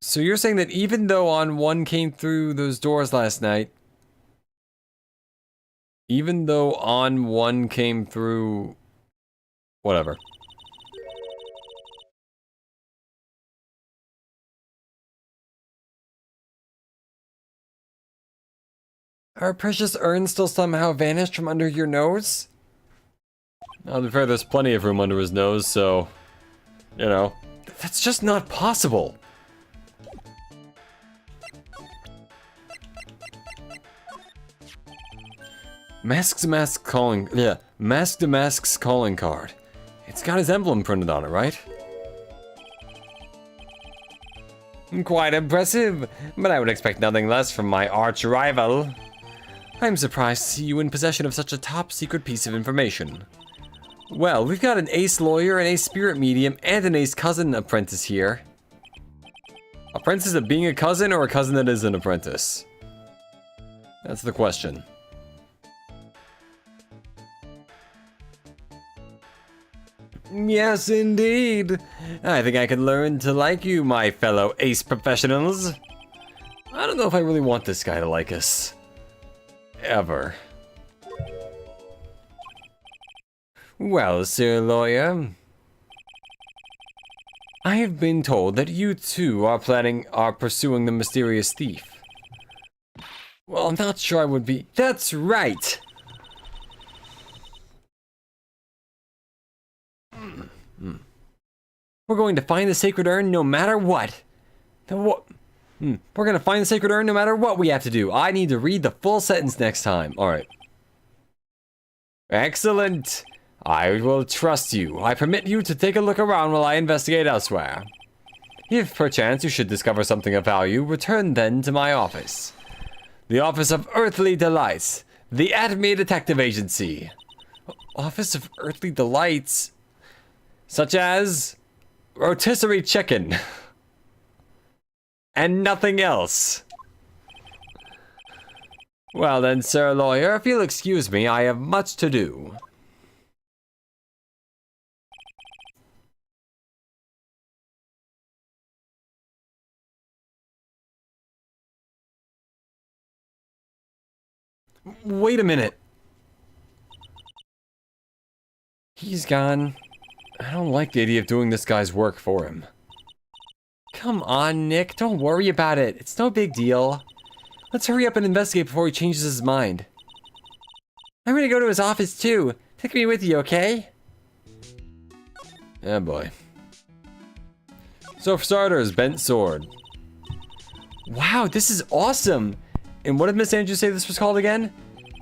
so you're saying that even though on one came through those doors last night, even though on one came through, whatever. Our precious urn still somehow vanished from under your nose? Now, to be fair, there's plenty of room under his nose, so, you know. That's just not possible. Mask to Mask's calling card. It's got his emblem printed on it, right? Quite impressive, but I would expect nothing less from my arch rival. I'm surprised to see you in possession of such a top secret piece of information. Well, we've got an ace lawyer, an ace spirit medium, and an ace cousin apprentice here. Apprentice of being a cousin, or a cousin that is an apprentice? That's the question. Yes, indeed. I think I can learn to like you, my fellow ace professionals. I don't know if I really want this guy to like us. Ever. Well, sir lawyer, I have been told that you too are pursuing the mysterious thief. Well, I'm not sure I would be. That's right! We're going to find the sacred urn no matter what. We're gonna find the sacred urn no matter what we have to do. I need to read the full sentence next time. Alright. Excellent. I will trust you. I permit you to take a look around while I investigate elsewhere. If perchance you should discover something of value, return then to my office. The Office of Earthly Delights. The Atomy Detective Agency. Office of Earthly Delights? Such as rotisserie chicken. And nothing else. Well then, sir lawyer, if you'll excuse me, I have much to do. Wait a minute. He's gone. I don't like the idea of doing this guy's work for him. Come on, Nick. Don't worry about it. It's no big deal. Let's hurry up and investigate before he changes his mind. I'm gonna go to his office too. Take me with you, okay? Oh boy. So for starters, bent sword. Wow, this is awesome! And what did Miss Andrews say this was called again?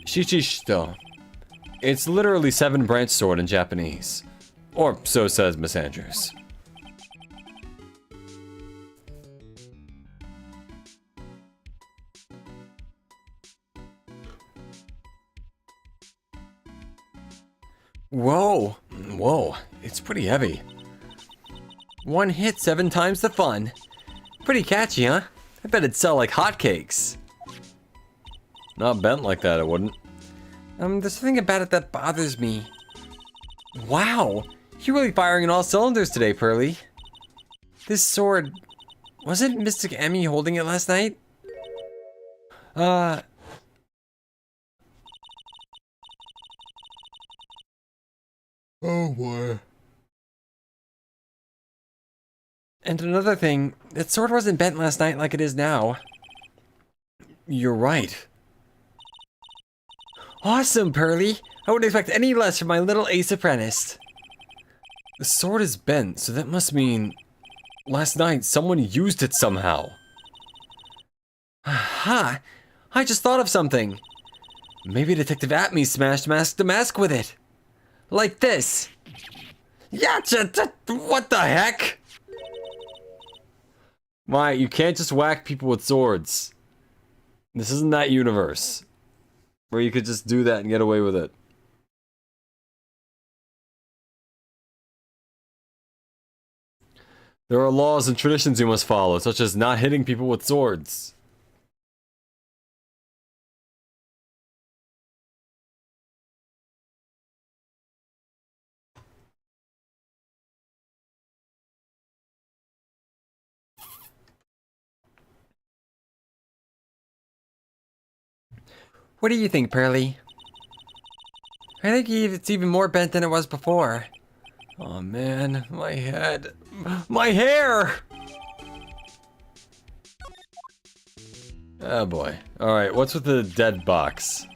Shichishito. It's literally 7-branch sword in Japanese. Or so says Miss Andrews. Whoa. Whoa. It's pretty heavy. One hit, 7 times the fun. Pretty catchy, huh? I bet it'd sell like hotcakes. Not bent like that, it wouldn't. There's something about it that bothers me. Wow. You're really firing on all cylinders today, Pearly. This sword... Wasn't Mystic Emmy holding it last night? Oh boy. And another thing, that sword wasn't bent last night like it is now. You're right. Awesome, Pearly! I wouldn't expect any less from my little ace apprentice. The sword is bent, so that must mean... Last night, someone used it somehow. Aha! I just thought of something! Maybe Detective Atme smashed the mask with it. Like this. Yeah, what the heck? Why, you can't just whack people with swords. This isn't that universe. Where you could just do that and get away with it. There are laws and traditions you must follow, such as not hitting people with swords. What do you think, Pearly? I think it's even more bent than it was before. Oh man, my head. My hair! Oh boy. Alright, what's with the dead box?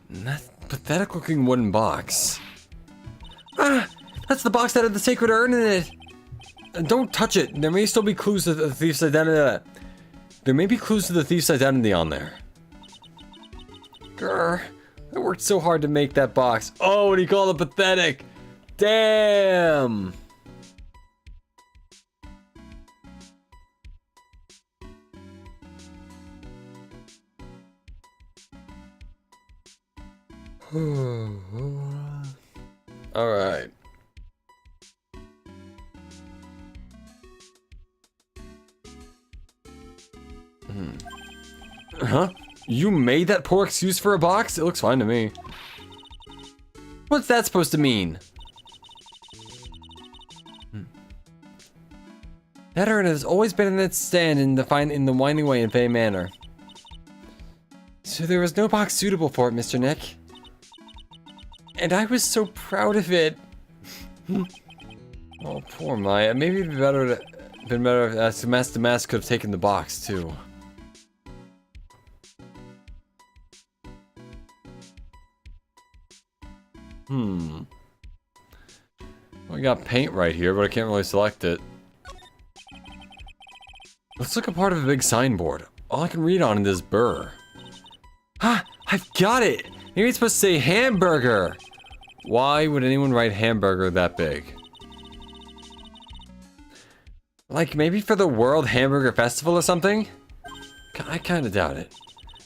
That pathetic looking wooden box. Ah! That's the box that had the sacred urn in it! Don't touch it! There may still be clues to the thief's identity. There may be clues to the thief's identity on there. Grr. I worked so hard to make that box. Oh, and he called it pathetic! Damn! Alright. Huh? You made that poor excuse for a box? It looks fine to me. What's that supposed to mean? That urn has always been in its stand in the winding way in Fey Manor. So there was no box suitable for it, Mr. Nick. And I was so proud of it. Oh, poor Maya. Maybe it'd been better if Master Mask could have taken the box too. Well, I got paint right here, but I can't really select it. Looks like a part of a big signboard. All I can read on it is burr. Ah, I've got it! Maybe it's supposed to say hamburger! Why would anyone write hamburger that big? Like maybe for the World Hamburger Festival or something? I kinda doubt it.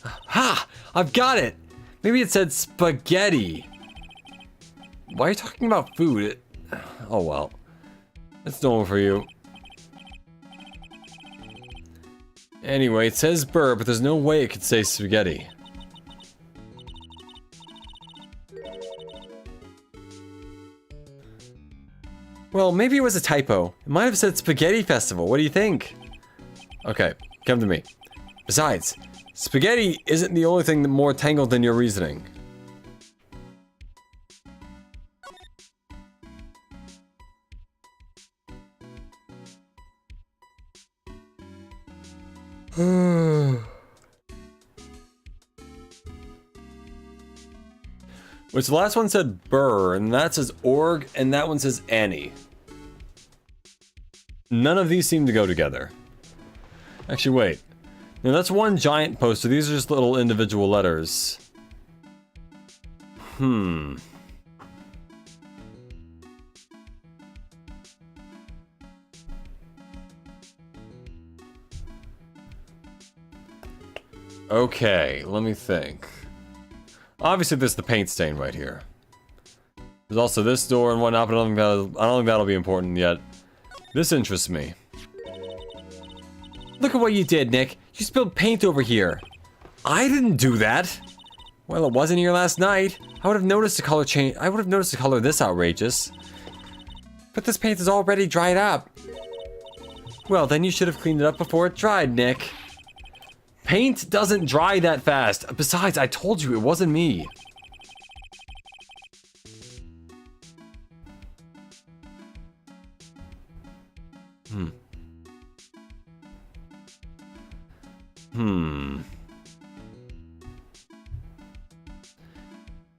Ha! I've got it! Maybe it said spaghetti. Why are you talking about food? Oh well. That's normal for you. Anyway, it says burr, but there's no way it could say spaghetti. Well, maybe it was a typo. It might have said Spaghetti Festival. What do you think? Okay, come to me. Besides, spaghetti isn't the only thing more tangled than your reasoning. Which the last one said burr, and that says org, and that one says Annie. None of these seem to go together. Actually, wait. Now that's one giant poster. These are just little individual letters. Okay, let me think. Obviously, there's the paint stain right here. There's also this door and whatnot, but I don't think that'll be important yet. This interests me. Look at what you did, Nick. You spilled paint over here. I didn't do that. Well, it wasn't here last night. I would have noticed the color change. I would have noticed the color this outrageous. But this paint is already dried up. Well, then you should have cleaned it up before it dried, Nick. Paint doesn't dry that fast. Besides, I told you it wasn't me.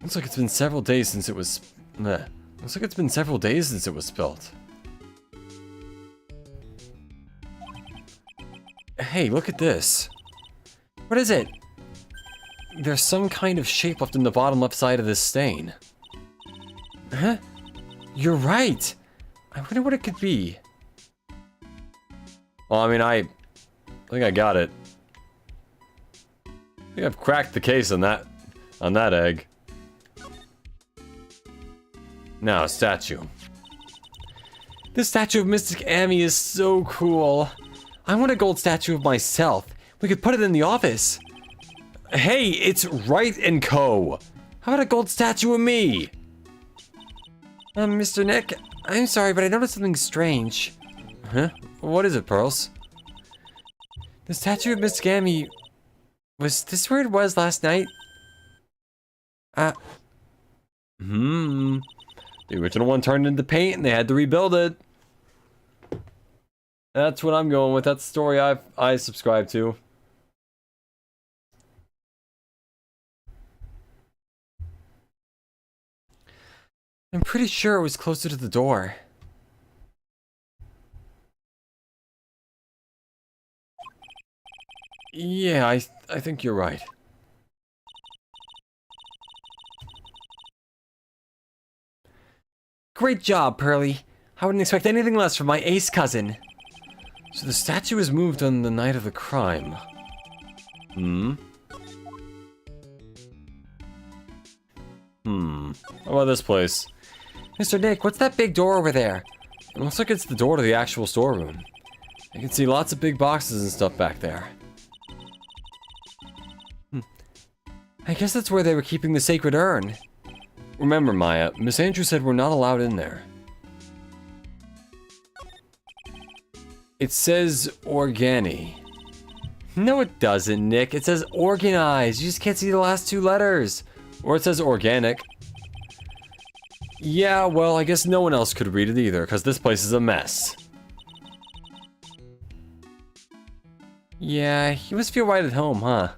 Looks like it's been several days since it was... Looks like it's been several days since it was spilt. Hey, look at this. What is it? there's some kind of shape left in the bottom left side of this stain. Huh? You're right. I wonder what it could be. Well, I mean, I think I got it. I think I've cracked the case on that egg. Now, statue. This statue of Mystic Amy is so cool. I want a gold statue of myself. We could put it in the office. Hey, it's Wright and Co. How about a gold statue of me? Mr. Nick, I'm sorry, but I noticed something strange. Huh? What is it, Pearls? The statue of Mystic Amy... Was this where it was last night? The original one turned into paint and they had to rebuild it. That's what I'm going with. That's the story I subscribe to. I'm pretty sure it was closer to the door. Yeah, I think you're right. Great job, Pearly. I wouldn't expect anything less from my ace cousin. So the statue was moved on the night of the crime. How about this place? Mr. Nick, what's that big door over there? It looks like it's the door to the actual storeroom. I can see lots of big boxes and stuff back there. I guess that's where they were keeping the sacred urn. Remember, Maya, Miss Andrews said we're not allowed in there. It says Organi. No, it doesn't, Nick. It says organized. You just can't see the last two letters. Or it says organic. Yeah, well, I guess no one else could read it either, because this place is a mess. Yeah, you must feel right at home, huh?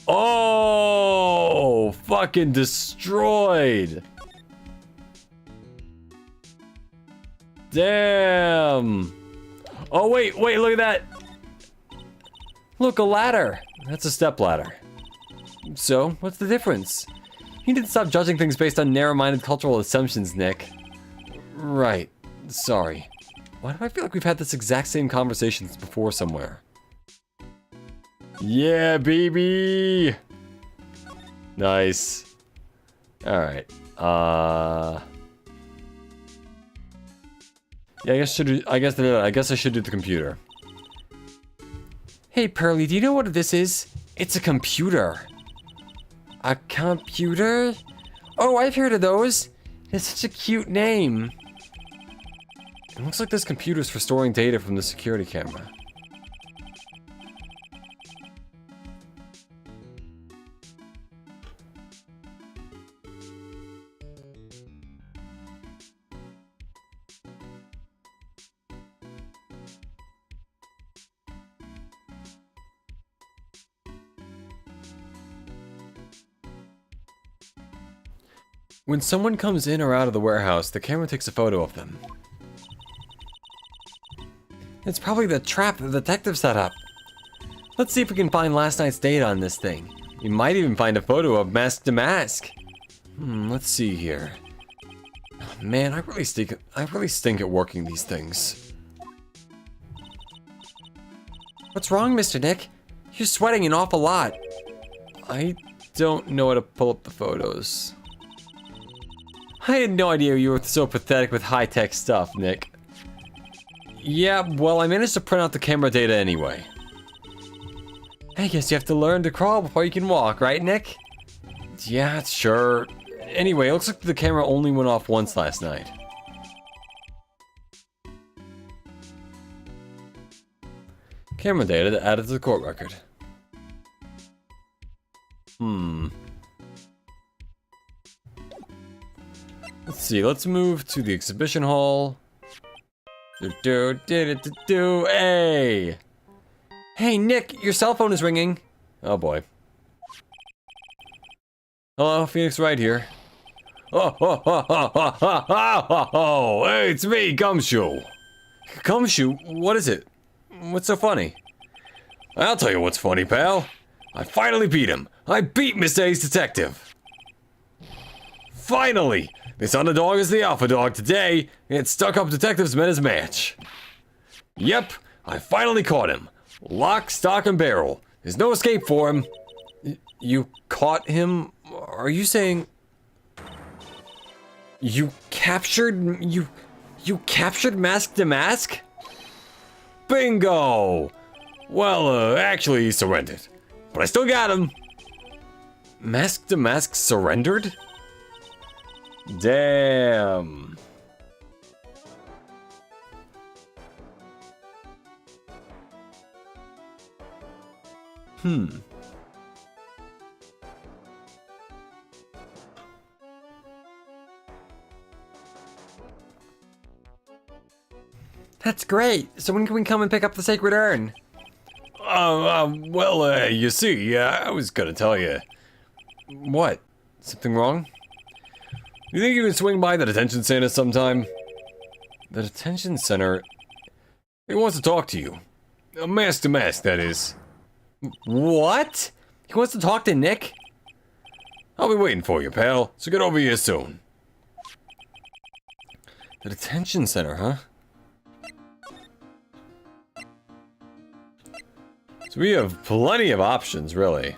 Oh, fucking destroyed. Damn. Oh, wait, look at that. Look, a ladder. That's a step ladder. So, what's the difference? You need to stop judging things based on narrow-minded cultural assumptions, Nick. Right. Sorry. Why do I feel like we've had this exact same conversation before somewhere? Yeah, baby! Nice. Alright. Yeah, I guess I should do the computer. Hey, Pearly, do you know what this is? It's a computer. A computer? Oh, I've heard of those. It's such a cute name. It looks like this computer's for storing data from the security camera. When someone comes in or out of the warehouse, the camera takes a photo of them. It's probably the trap the detective set up. Let's see if we can find last night's data on this thing. You might even find a photo of mask to mask. Let's see here. Oh, man, I really stink at working these things. What's wrong, Mr. Nick? You're sweating an awful lot. I don't know how to pull up the photos. I had no idea you were so pathetic with high-tech stuff, Nick. Yeah, well, I managed to print out the camera data anyway. I guess you have to learn to crawl before you can walk, right, Nick? Yeah, sure. Anyway, it looks like the camera only went off once last night. Camera data added to the court record. Let's see, let's move to the exhibition hall. Hey! Hey, Nick, your cell phone is ringing. Oh boy. Hello, Phoenix Wright here. Oh, hey, it's me, Gumshoe. Gumshoe? What is it? What's so funny? I'll tell you what's funny, pal. I finally beat him. I beat Mr. Ace Detective! Finally! This underdog is the alpha dog today, and stuck-up detectives met his match. Yep, I finally caught him. Lock, stock, and barrel. There's no escape for him. You caught him? Are you saying... You captured Mask to Mask? Bingo! Well, actually, he surrendered. But I still got him. Mask to Mask surrendered? Damn. That's great. So when can we come and pick up the sacred urn? Well, you see, I was gonna tell you. What? Something wrong? You think you can swing by the detention center sometime? The detention center? He wants to talk to you. Mask to mask, that is. What? He wants to talk to Nick? I'll be waiting for you, pal, so get over here soon. The detention center, huh? So we have plenty of options, really.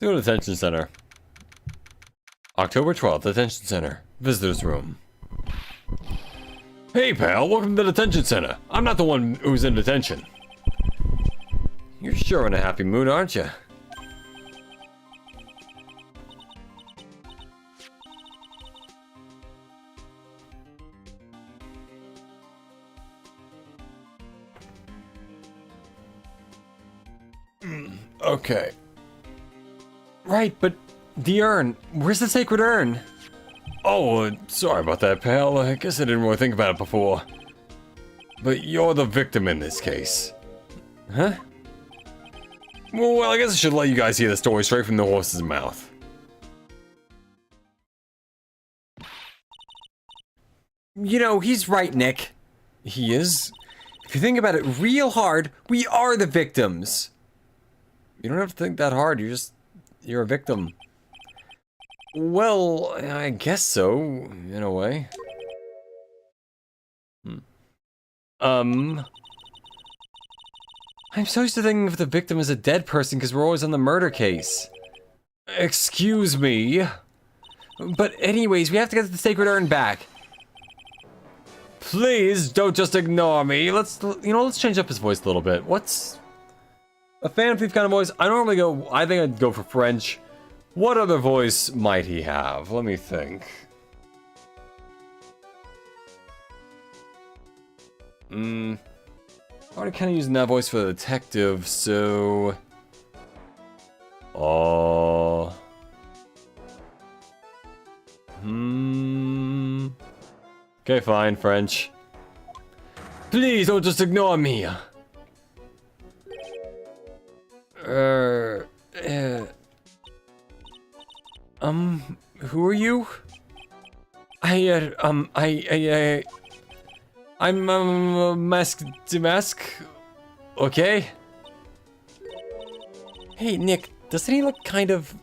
Go to detention center. October 12th, detention center. Visitors room. Hey pal, welcome to the detention center. I'm not the one who's in detention. You're sure in a happy mood, aren't you? Okay. Right, but the urn. Where's the sacred urn? Oh, sorry about that, pal. I guess I didn't really think about it before. But you're the victim in this case. Huh? Well, I guess I should let you guys hear the story straight from the horse's mouth. You know, he's right, Nick. He is? If you think about it real hard, we are the victims. You don't have to think that hard, you're a victim. Well, I guess so, in a way. I'm so used to thinking of the victim as a dead person because we're always on the murder case. Excuse me. But anyways, we have to get the sacred urn back. Please don't just ignore me. Let's change up his voice a little bit. What's a fan thief kind of voice? I think I'd go for French. What other voice might he have? Let me think. I'm already kind of using that voice for the detective, so... Okay, fine, French. Please don't just ignore me. Who are you? I'm Mask to Mask. Okay. Hey, Nick, doesn't he look kind of,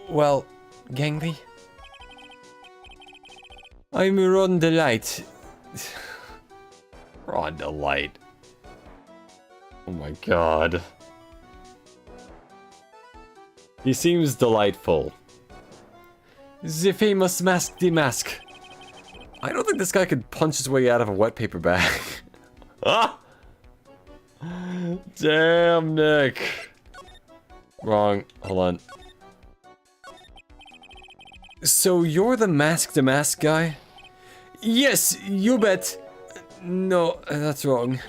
well, gangly? I'm Ron Delight. Ron Delight. Oh my god. He seems delightful. The famous Mask the Mask. I don't think this guy could punch his way out of a wet paper bag. Ah! Damn, Nick. Wrong. Hold on. So you're the Mask to Mask guy? Yes, you bet. No, that's wrong.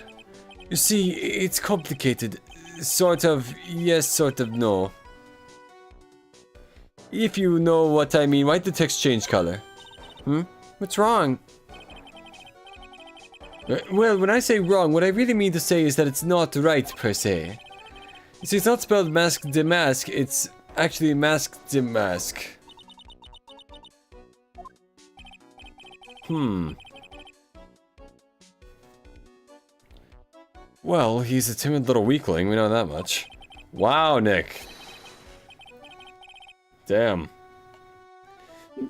You see, it's complicated. Sort of yes, sort of no. If you know what I mean, why did the text change color? What's wrong? Well, when I say wrong, what I really mean to say is that it's not right, per se. You see, it's not spelled Mask de Mask, it's actually Mask de Mask. Well, he's a timid little weakling, we know that much. Wow, Nick. Damn.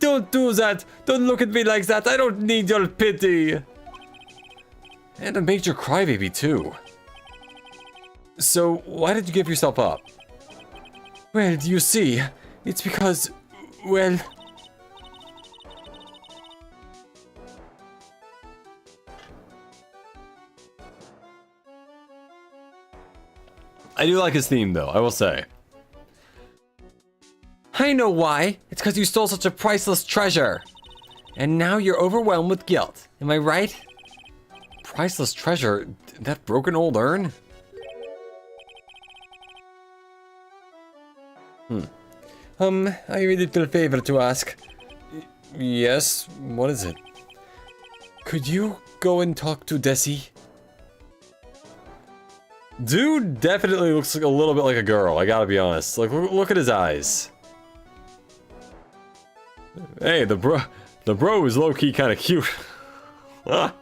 Don't do that! Don't look at me like that! I don't need your pity! And a major crybaby, too. So, why did you give yourself up? Well, you see, it's because, well... I do like his theme, though, I will say. I know why. It's because you stole such a priceless treasure. And now you're overwhelmed with guilt. Am I right? Priceless treasure? That broken old urn? I really feel a favor to ask. Yes, what is it? Could you go and talk to Desi? Dude definitely looks like a little bit like a girl, I gotta be honest. Like, look at his eyes. Hey, the bro is low-key kind of cute. Ah.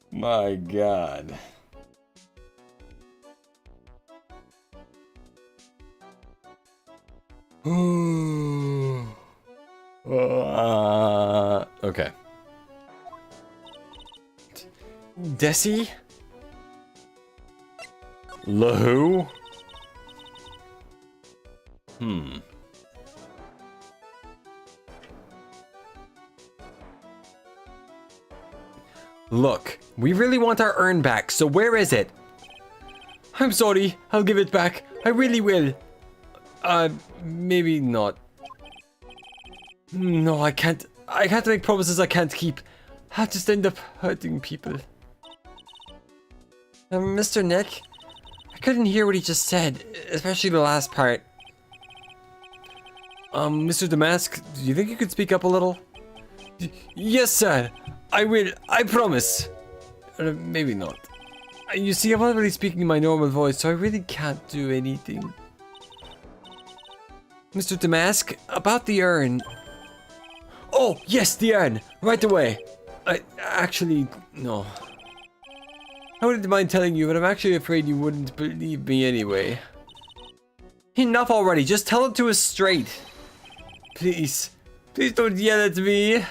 My God. Okay. Desi? Lahu? Look, we really want our urn back, so where is it? I'm sorry, I'll give it back. I really will. Maybe not. No, I can't. I can't make promises I can't keep. I'll just end up hurting people. Mr. Nick? I couldn't hear what he just said, especially the last part. Mr. Damask, do you think you could speak up a little? Yes, sir. I will. I promise. Maybe not. You see, I'm not really speaking in my normal voice, so I really can't do anything. Mr. Damask, about the urn. Oh, yes, the urn. Right away. Actually, no. I wouldn't mind telling you, but I'm actually afraid you wouldn't believe me anyway. Enough already. Just tell it to us straight. Please. Please don't yell at me.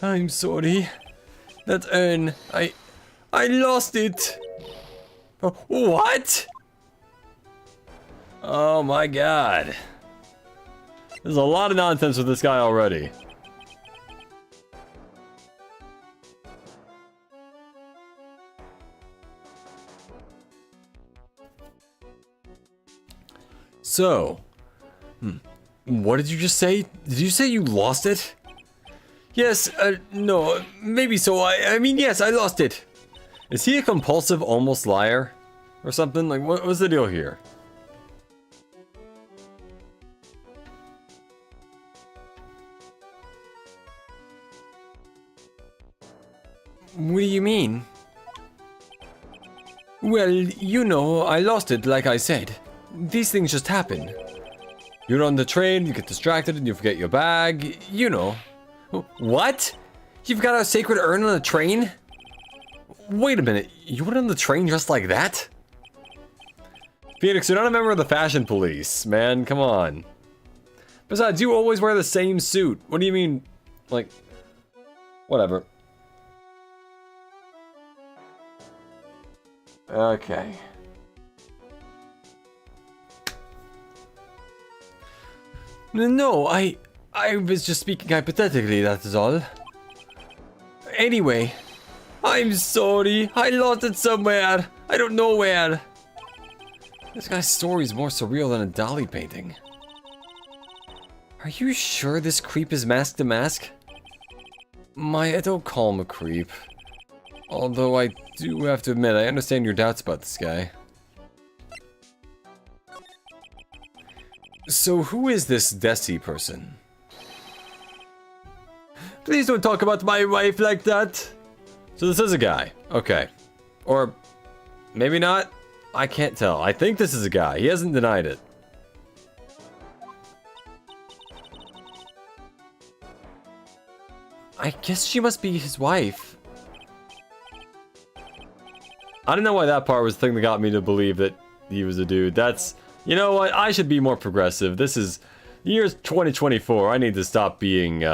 I'm sorry. That urn, I lost it. Oh, what? Oh my God. There's a lot of nonsense with this guy already. So, what did you just say? Did you say you lost it? Yes, no, maybe so. I mean, yes, I lost it. Is he a compulsive almost liar? Or something? Like, what's the deal here? What do you mean? Well, you know, I lost it, like I said. These things just happen. You're on the train, you get distracted, and you forget your bag, you know. What? You've got a sacred urn on a train? Wait a minute, you went on the train just like that? Phoenix, you're not a member of the fashion police, man, come on. Besides, you always wear the same suit. What do you mean, like, whatever. Okay. No, I was just speaking hypothetically, that is all. Anyway, I'm sorry. I lost it somewhere. I don't know where. This guy's story is more surreal than a Dali painting. Are you sure this creep is Mask to Mask? Maya, don't call him a creep. Although I do have to admit, I understand your doubts about this guy. So who is this Desi person? Please don't talk about my wife like that. So this is a guy. Okay. Or maybe not. I can't tell. I think this is a guy. He hasn't denied it. I guess she must be his wife. I don't know why that part was the thing that got me to believe that he was a dude. That's... You know what? I should be more progressive. This is... Year's 2024. I need to stop being,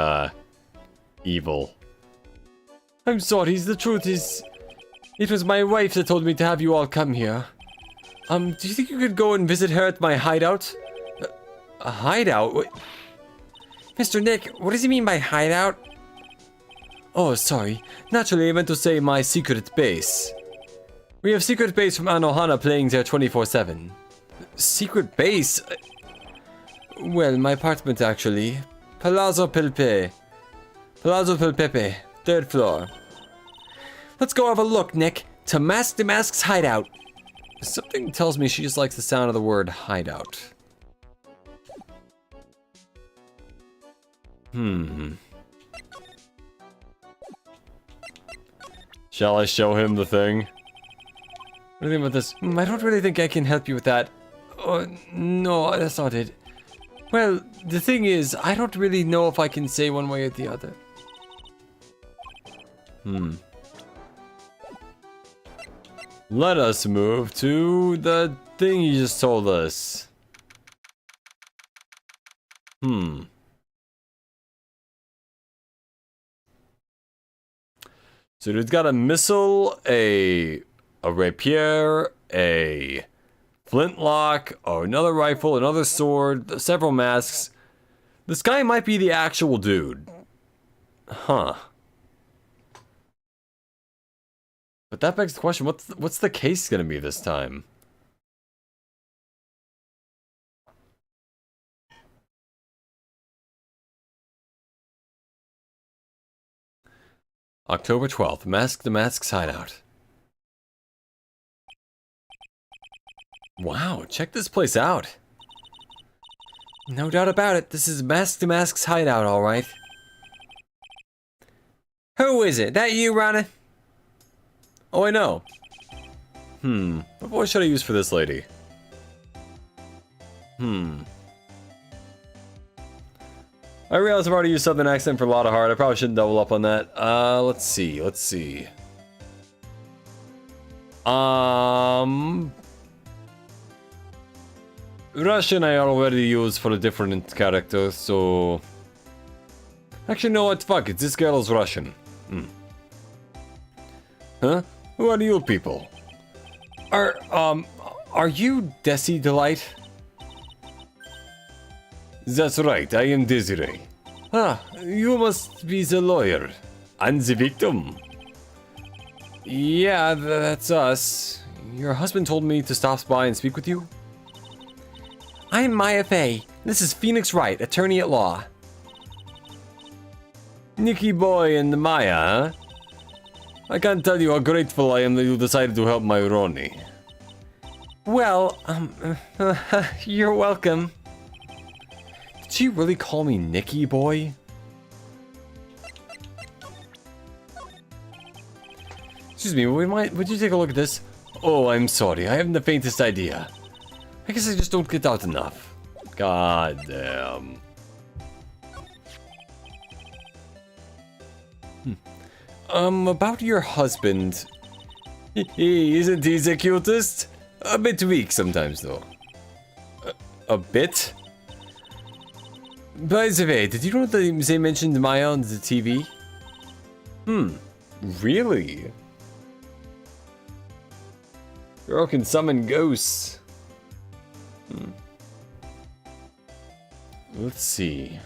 evil. I'm sorry. The truth is... It was my wife that told me to have you all come here. Do you think you could go and visit her at my hideout? A hideout? What? Mr. Nick, what does he mean by hideout? Oh, sorry. Naturally, I meant to say my secret base. We have secret base from Anohana playing there 24/7. Secret base? Well, my apartment actually. Palazzo Pelpe. Palazzo Pelpepe. 3rd floor. Let's go have a look, Nick. To Mask the Mask's hideout. Something tells me she just likes the sound of the word hideout. Shall I show him the thing? What do you think about this? I don't really think I can help you with that. Oh, no, that's not it. Well, the thing is, I don't really know if I can say one way or the other. Let us move to the thing you just told us. So dude's got a missile, a rapier, a flintlock, another rifle, another sword, several masks. This guy might be the actual dude. Huh. But that begs the question, what's the case gonna be this time? October 12th, Mask the Mask's hideout. Wow, check this place out. No doubt about it, this is Mask the Mask's hideout, alright. Who is it? That you, Ronnie? Oh, I know. What voice should I use for this lady? I realize I've already used Southern accent for a lot of heart. I probably shouldn't double up on that. Let's see. Russian I already used for a different character, so... Actually, no, what? Fuck it. This girl is Russian. Huh? Who are you people? Are you Desi Delight? That's right, I am Desiree. Ah, you must be the lawyer. And the victim. Yeah, that's us. Your husband told me to stop by and speak with you. I'm Maya Fey. This is Phoenix Wright, attorney at law. Nicky Boy and Maya, huh? I can't tell you how grateful I am that you decided to help my Ronnie. Well, you're welcome. Did she really call me Nicky Boy? Excuse me, would you take a look at this? Oh, I'm sorry, I haven't the faintest idea. I guess I just don't get out enough. God damn. About your husband. Isn't he the cutest? A bit weak sometimes, though. A bit? By the way, did you know that they mentioned Maya on the TV? Really? Girl can summon ghosts. Let's see.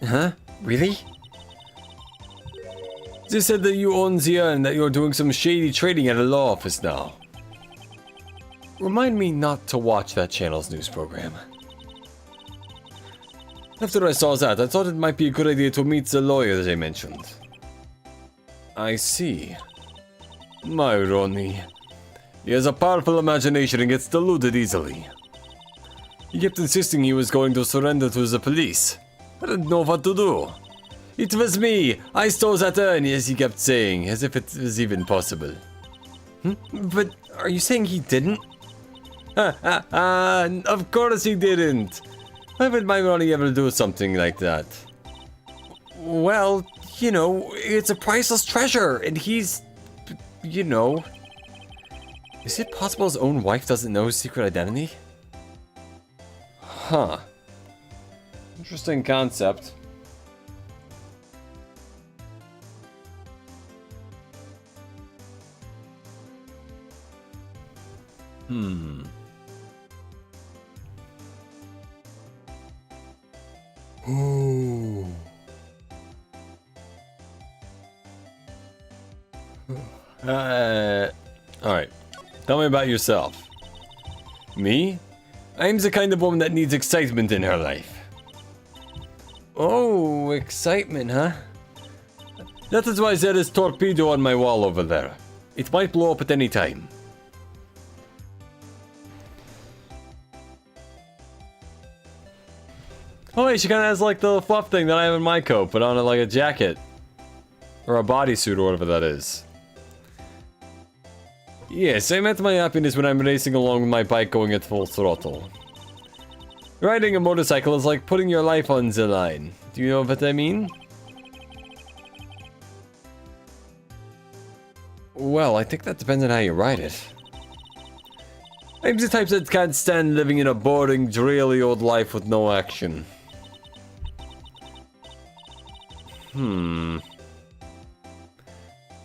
Huh? Really? They said that you own Zia and that you're doing some shady trading at a law office now. Remind me not to watch that channel's news program. After I saw that, I thought it might be a good idea to meet the lawyer they mentioned. I see. My Ronnie. He has a powerful imagination and gets deluded easily. He kept insisting he was going to surrender to the police. I didn't know what to do. It was me. I stole that urn, as he kept saying, as if it was even possible. But are you saying he didn't? Of course he didn't. Why would my Ronnie ever do something like that? Well, you know, it's a priceless treasure, and he's, you know... Is it possible his own wife doesn't know his secret identity? Huh. Interesting concept. Ooh. Alright. Tell me about yourself. Me? I'm the kind of woman that needs excitement in her life. Oh, excitement, huh? That is why there is torpedo on my wall over there. It might blow up at any time. Oh wait, she kinda has like the fluff thing that I have in my coat, but on it like a jacket. Or a bodysuit or whatever that is. Yes, I met my happiness when I'm racing along with my bike going at full throttle. Riding a motorcycle is like putting your life on the line. Do you know what I mean? Well, I think that depends on how you ride it. I'm the type that can't stand living in a boring, dreary old life with no action.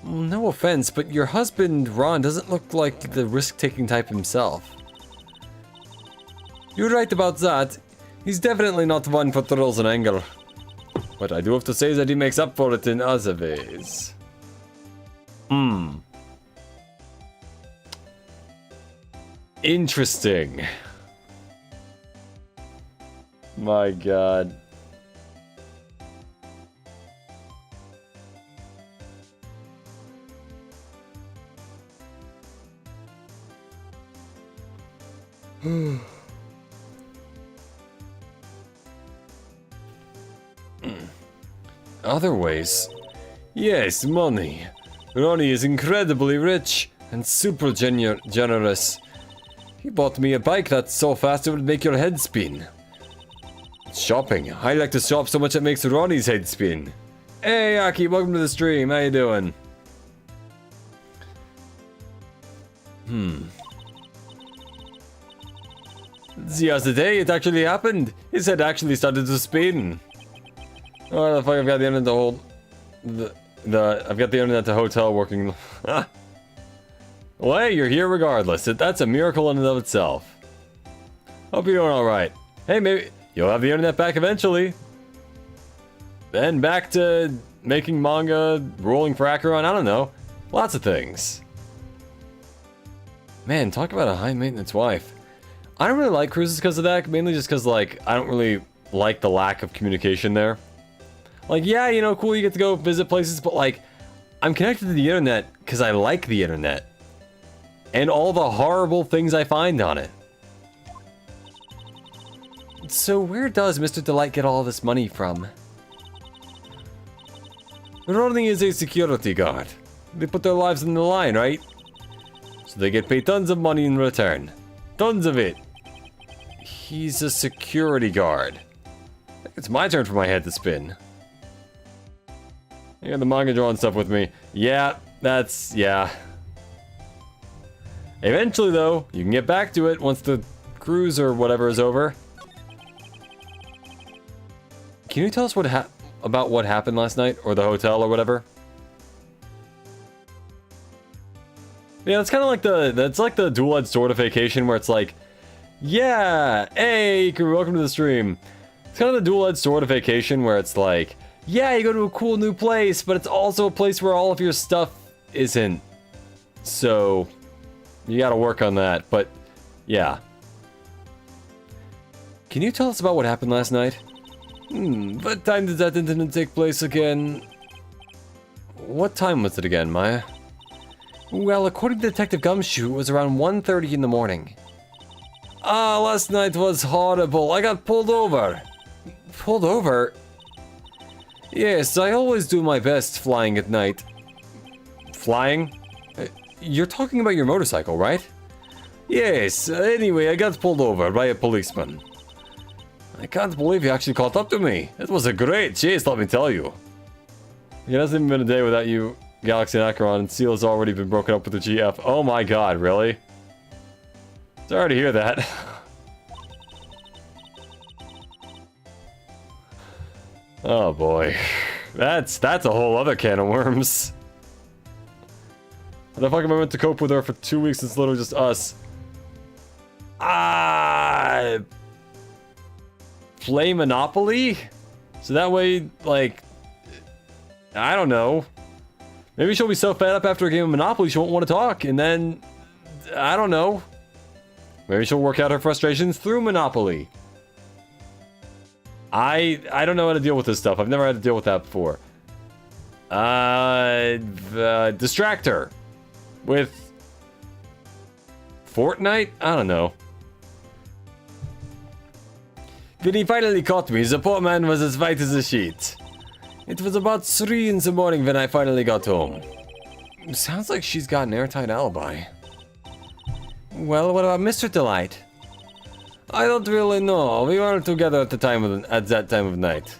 No offense, but your husband, Ron, doesn't look like the risk-taking type himself. You're right about that. He's definitely not one for thrills and anger. But I do have to say that he makes up for it in other ways. Interesting. My god. Other ways? Yes, money. Ronnie is incredibly rich and super generous. He bought me a bike that's so fast it would make your head spin. Shopping. I like to shop so much it makes Ronnie's head spin. Hey Aki, welcome to the stream. How you doing? The other day, it actually happened. His head actually started to spin. Oh, the fuck! I've got the internet to hold. I've got the internet to hotel working. Well, hey, you're here regardless. That's a miracle in and of itself. Hope you're doing all right. Hey, maybe you'll have the internet back eventually. Then back to making manga, rolling for Acheron. I don't know. Lots of things. Man, talk about a high maintenance wife. I don't really like cruises because of that, mainly just because, like, I don't really like the lack of communication there. Like, yeah, you know, cool, you get to go visit places, but, like, I'm connected to the internet because I like the internet. And all the horrible things I find on it. So where does Mr. Delight get all this money from? Ronnie is a security guard. They put their lives on the line, right? So they get paid tons of money in return. Tons of it. He's a security guard. I think it's my turn for my head to spin. I got the manga drawing stuff with me. Yeah, yeah. Eventually, though, you can get back to it once the cruise or whatever is over. Can you tell us about what happened last night? Or the hotel or whatever? Yeah, it's kind of like that's like the dual-edged sword of vacation where it's like, yeah, hey, welcome to the stream. It's kind of the dual-edged sword of vacation where it's like, yeah, you go to a cool new place, but it's also a place where all of your stuff isn't. So, you gotta work on that, but yeah. Can you tell us about what happened last night? What time did that incident take place again? What time was it again, Maya? Well, according to Detective Gumshoe, it was around 1:30 in the morning. Last night was horrible. I got pulled over. Pulled over? Yes, I always do my best flying at night. Flying? You're talking about your motorcycle, right? Yes, anyway, I got pulled over by a policeman. I can't believe he actually caught up to me. It was a great chase, let me tell you. It hasn't even been a day without you, Galaxy and Acheron, and Seal has already been broken up with the GF. Oh my god, really? Sorry to hear that. Oh boy. That's a whole other can of worms. How the fuck am I meant to cope with her for 2 weeks? It's literally just us. Play Monopoly? So that way, like, I don't know. Maybe she'll be so fed up after a game of Monopoly she won't want to talk, and then, I don't know. Maybe she'll work out her frustrations through Monopoly. I don't know how to deal with this stuff. I've never had to deal with that before. Distract her. With Fortnite? I don't know. When he finally caught me, the poor man was as white as a sheet. It was about 3 in the morning when I finally got home. Sounds like she's got an airtight alibi. Well, what about Mr. Delight? I don't really know. We weren't together at that time of night.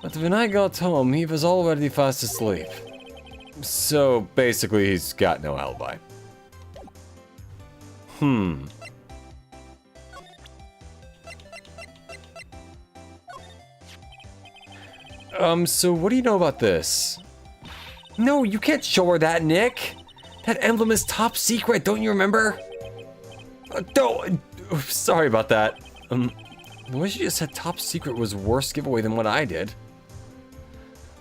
But when I got home, he was already fast asleep. So basically, he's got no alibi. So what do you know about this? No, you can't show her that, Nick. That emblem is top secret, don't you remember? Sorry about that. The way she just said top secret was worse giveaway than what I did.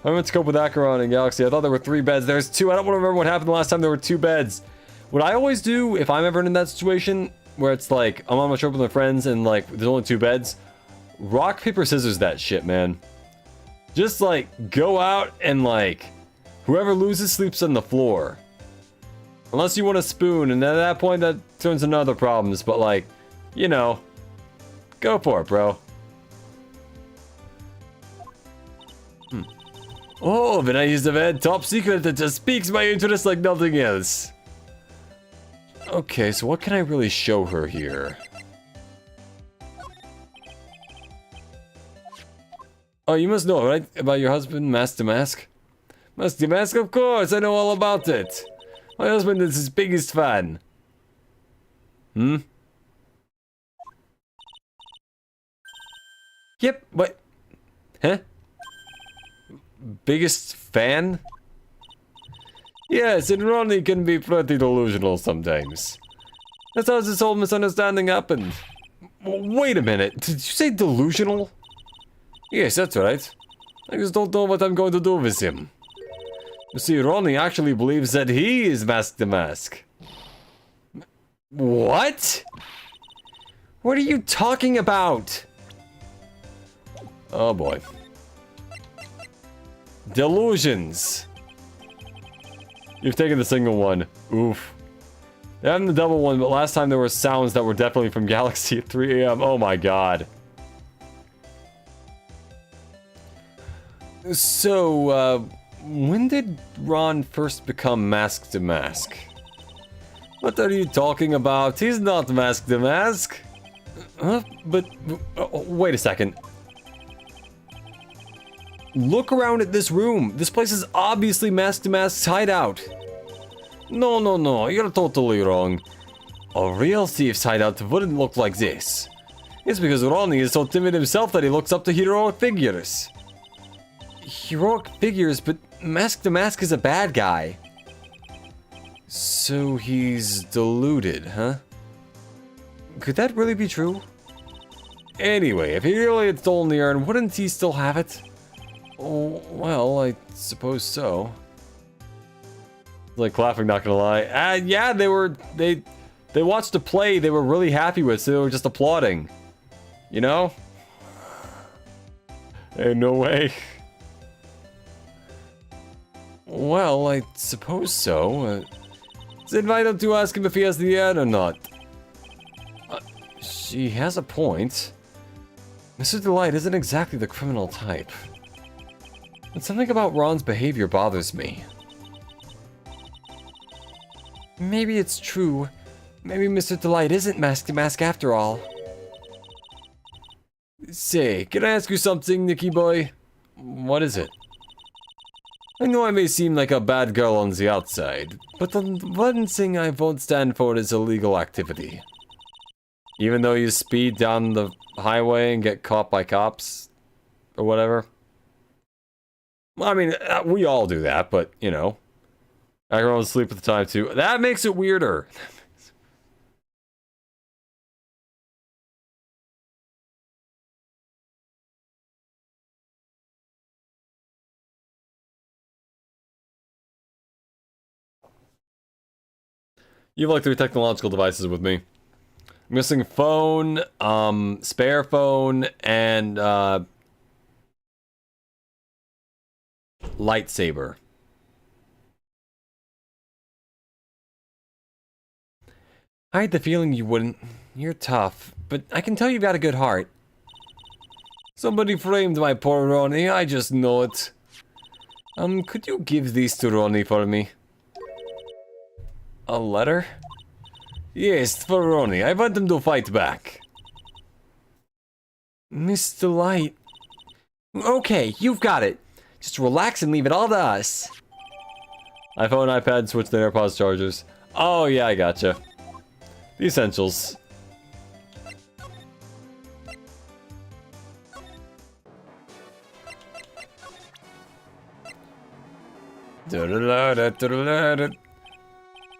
I went to scope with Acheron and Galaxy. I thought there were 3 beds. There's 2. I don't want to remember what happened the last time there were 2 beds. What I always do, if I'm ever in that situation, where it's like, I'm on my trip with my friends and like, there's only 2 beds, rock, paper, scissors that shit, man. Just like, go out and like, whoever loses sleeps on the floor. Unless you want a spoon, and at that point that turns into other problems, but like, you know, go for it, bro. Oh, when I use the word top secret, it just piques my interest like nothing else. Okay, so what can I really show her here? Oh, you must know, right? About your husband, Master Mask? Master Mask, of course, I know all about it. My husband is his biggest fan. Yep, what? Huh? Biggest fan? Yes, and Ronnie can be pretty delusional sometimes. That's how this whole misunderstanding happened. Wait a minute, did you say delusional? Yes, that's right. I just don't know what I'm going to do with him. You see, Ronnie actually believes that he is Mask the Mask. What? What are you talking about? Oh boy. Delusions. You've taken the single one. Oof. They have the double one, but last time there were sounds that were definitely from Galaxy at 3 AM. Oh my god. So, when did Ron first become Mask to Mask? What are you talking about? He's not Mask to Mask. Huh? But, wait a second. Look around at this room. This place is obviously Mask to Mask's hideout. No, you're totally wrong. A real thief's hideout wouldn't look like this. It's because Ronnie is so timid himself that he looks up to heroic figures. Heroic figures, but Mask to Mask is a bad guy. So he's deluded, huh? Could that really be true? Anyway, if he really had stolen the urn, wouldn't he still have it? Oh, well, I suppose so. Like laughing, not gonna lie. Yeah, they watched a play they were really happy with, so they were just applauding. You know? Hey, no way. Well, I suppose so. Is it vital to ask him if he has the urn or not? she has a point. Mr. Delight isn't exactly the criminal type. But something about Ron's behavior bothers me. Maybe it's true. Maybe Mr. Delight isn't Mask to Mask after all. Say, can I ask you something, Nicky boy? What is it? I know I may seem like a bad girl on the outside, but the one thing I won't stand for is illegal activity. Even though you speed down the highway and get caught by cops, or whatever. Well, I mean, we all do that, but, you know. I can always sleep at the time, too. That makes it weirder. You have like 3 technological devices with me. Missing phone, spare phone, and, lightsaber. I had the feeling you wouldn't. You're tough, but I can tell you've got a good heart. Somebody framed my poor Ronnie, I just know it. Could you give these to Ronnie for me? A letter? Yes, for Ronnie. I want him to fight back. Mr. Light. Okay, you've got it. Just relax and leave it all to us. iPhone, iPad, switch to AirPods chargers. Oh yeah, I gotcha. The essentials.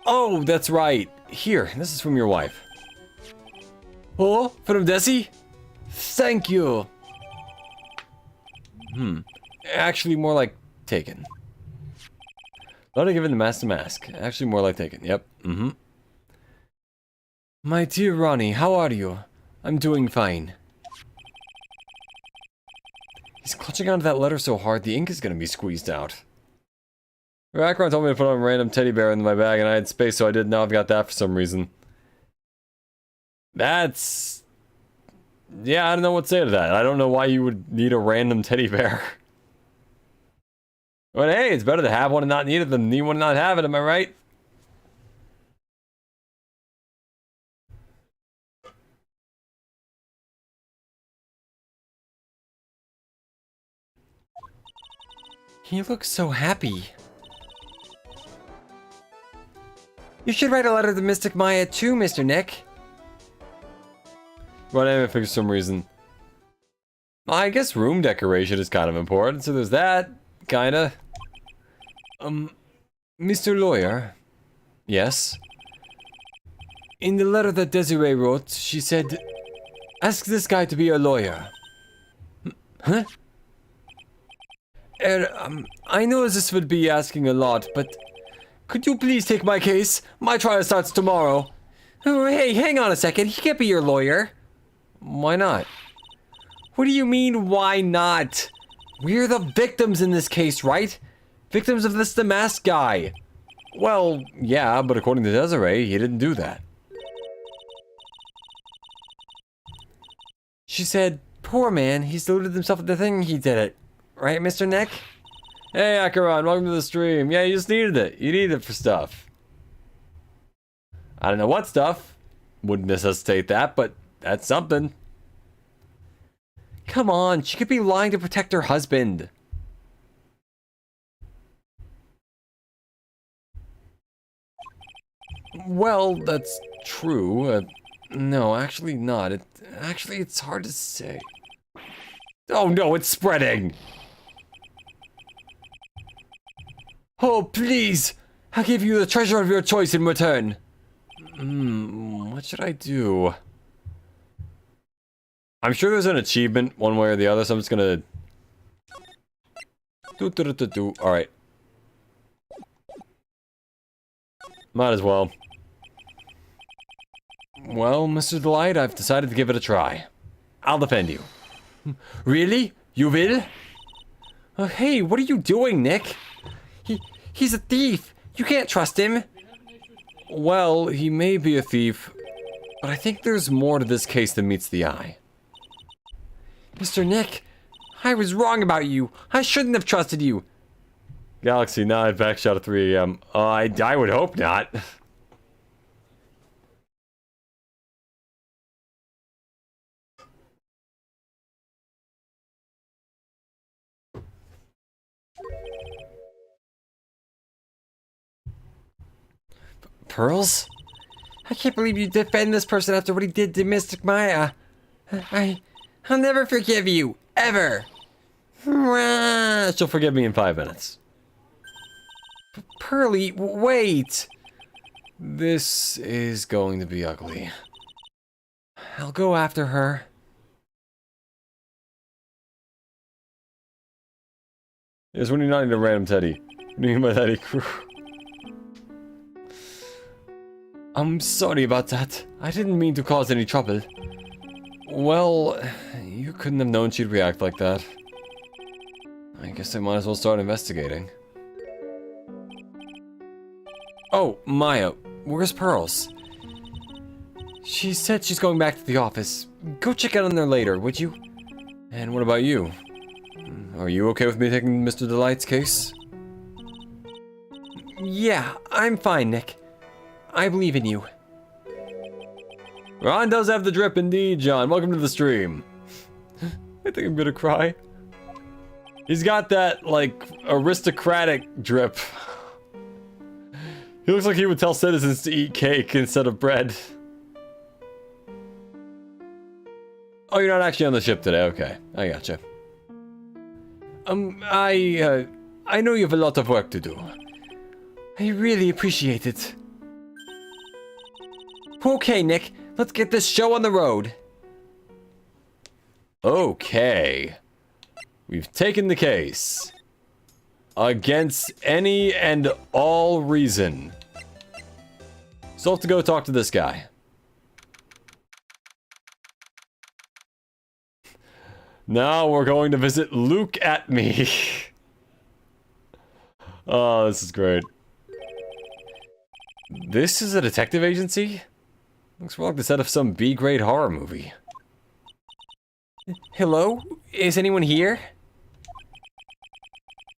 Oh, that's right. Here, this is from your wife. Oh, from Desi? Thank you. Actually, more like taken. Not given the mask to mask. Actually, more like taken. Yep. My dear Ronnie, how are you? I'm doing fine. He's clutching onto that letter so hard, the ink is gonna be squeezed out. Akron told me to put on a random teddy bear in my bag, and I had space, so I did. Now I've got that for some reason. That's... yeah, I don't know what to say to that. I don't know why you would need a random teddy bear. But hey, it's better to have one and not need it than need one and not have it, am I right? He looks so happy. You should write a letter to Mystic Maya too, Mr. Nick. What anime for some reason? I guess room decoration is kind of important, so there's that, kinda. Mr. Lawyer? Yes? In the letter that Desiree wrote, she said, ask this guy to be a lawyer. Huh? I know this would be asking a lot, but could you please take my case? My trial starts tomorrow. Oh, hey, hang on a second. He can't be your lawyer. Why not? What do you mean, why not? We're the victims in this case, right? Victims of this the masked guy. Well, yeah, but according to Desiree, he didn't do that. She said, poor man, he's deluded himself into thinking he did it. Right, Mr. Nick? Hey, Acheron, welcome to the stream. Yeah, you just needed it. You needed it for stuff. I don't know what stuff. Wouldn't necessitate that, but that's something. Come on, she could be lying to protect her husband. Well, that's true. No, actually not. Actually, it's hard to say. Oh no, it's spreading! Oh, please! I'll give you the treasure of your choice in return. What should I do? I'm sure there's an achievement one way or the other, so I'm just gonna... Alright. Might as well. Well, Mr. Delight, I've decided to give it a try. I'll defend you. Really? You will? Oh, hey, what are you doing, Nick? He's a thief. You can't trust him. Well, he may be a thief, but I think there's more to this case than meets the eye. Mr. Nick, I was wrong about you. I shouldn't have trusted you. Galaxy 9, backshot at 3 a.m. I would hope not. Pearls? I can't believe you defend this person after what he did to Mystic Maya. I'll never forgive you. Ever. She'll forgive me in 5 minutes. Pearly, wait. This is going to be ugly. I'll go after her. Yes, when you're not in a random teddy. What do you mean by teddy? I'm sorry about that. I didn't mean to cause any trouble. Well, you couldn't have known she'd react like that. I guess I might as well start investigating. Oh, Maya, where's Pearls? She said she's going back to the office. Go check out on there later, would you? And what about you? Are you okay with me taking Mr. Delight's case? Yeah, I'm fine, Nick. I believe in you. Ron does have the drip indeed, John. Welcome to the stream. I think I'm gonna cry. He's got that, like, aristocratic drip. He looks like he would tell citizens to eat cake instead of bread. Oh, you're not actually on the ship today. Okay, I gotcha. I know you have a lot of work to do. I really appreciate it. Okay, Nick, let's get this show on the road. Okay. We've taken the case. Against any and all reason. So I'll have to go talk to this guy. Now we're going to visit Luke at me. Oh, this is great. This is a detective agency? Looks more like the set of some B-grade horror movie. Hello? Is anyone here?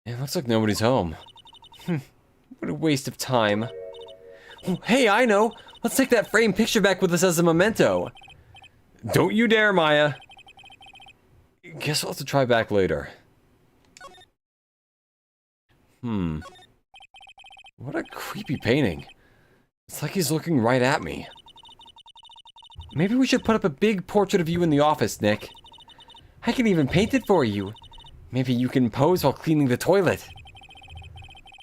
It looks like nobody's home. What a waste of time. Oh, hey, I know! Let's take that framed picture back with us as a memento. Don't you dare, Maya. Guess we'll have to try back later. What a creepy painting. It's like he's looking right at me. Maybe we should put up a big portrait of you in the office, Nick. I can even paint it for you. Maybe you can pose while cleaning the toilet.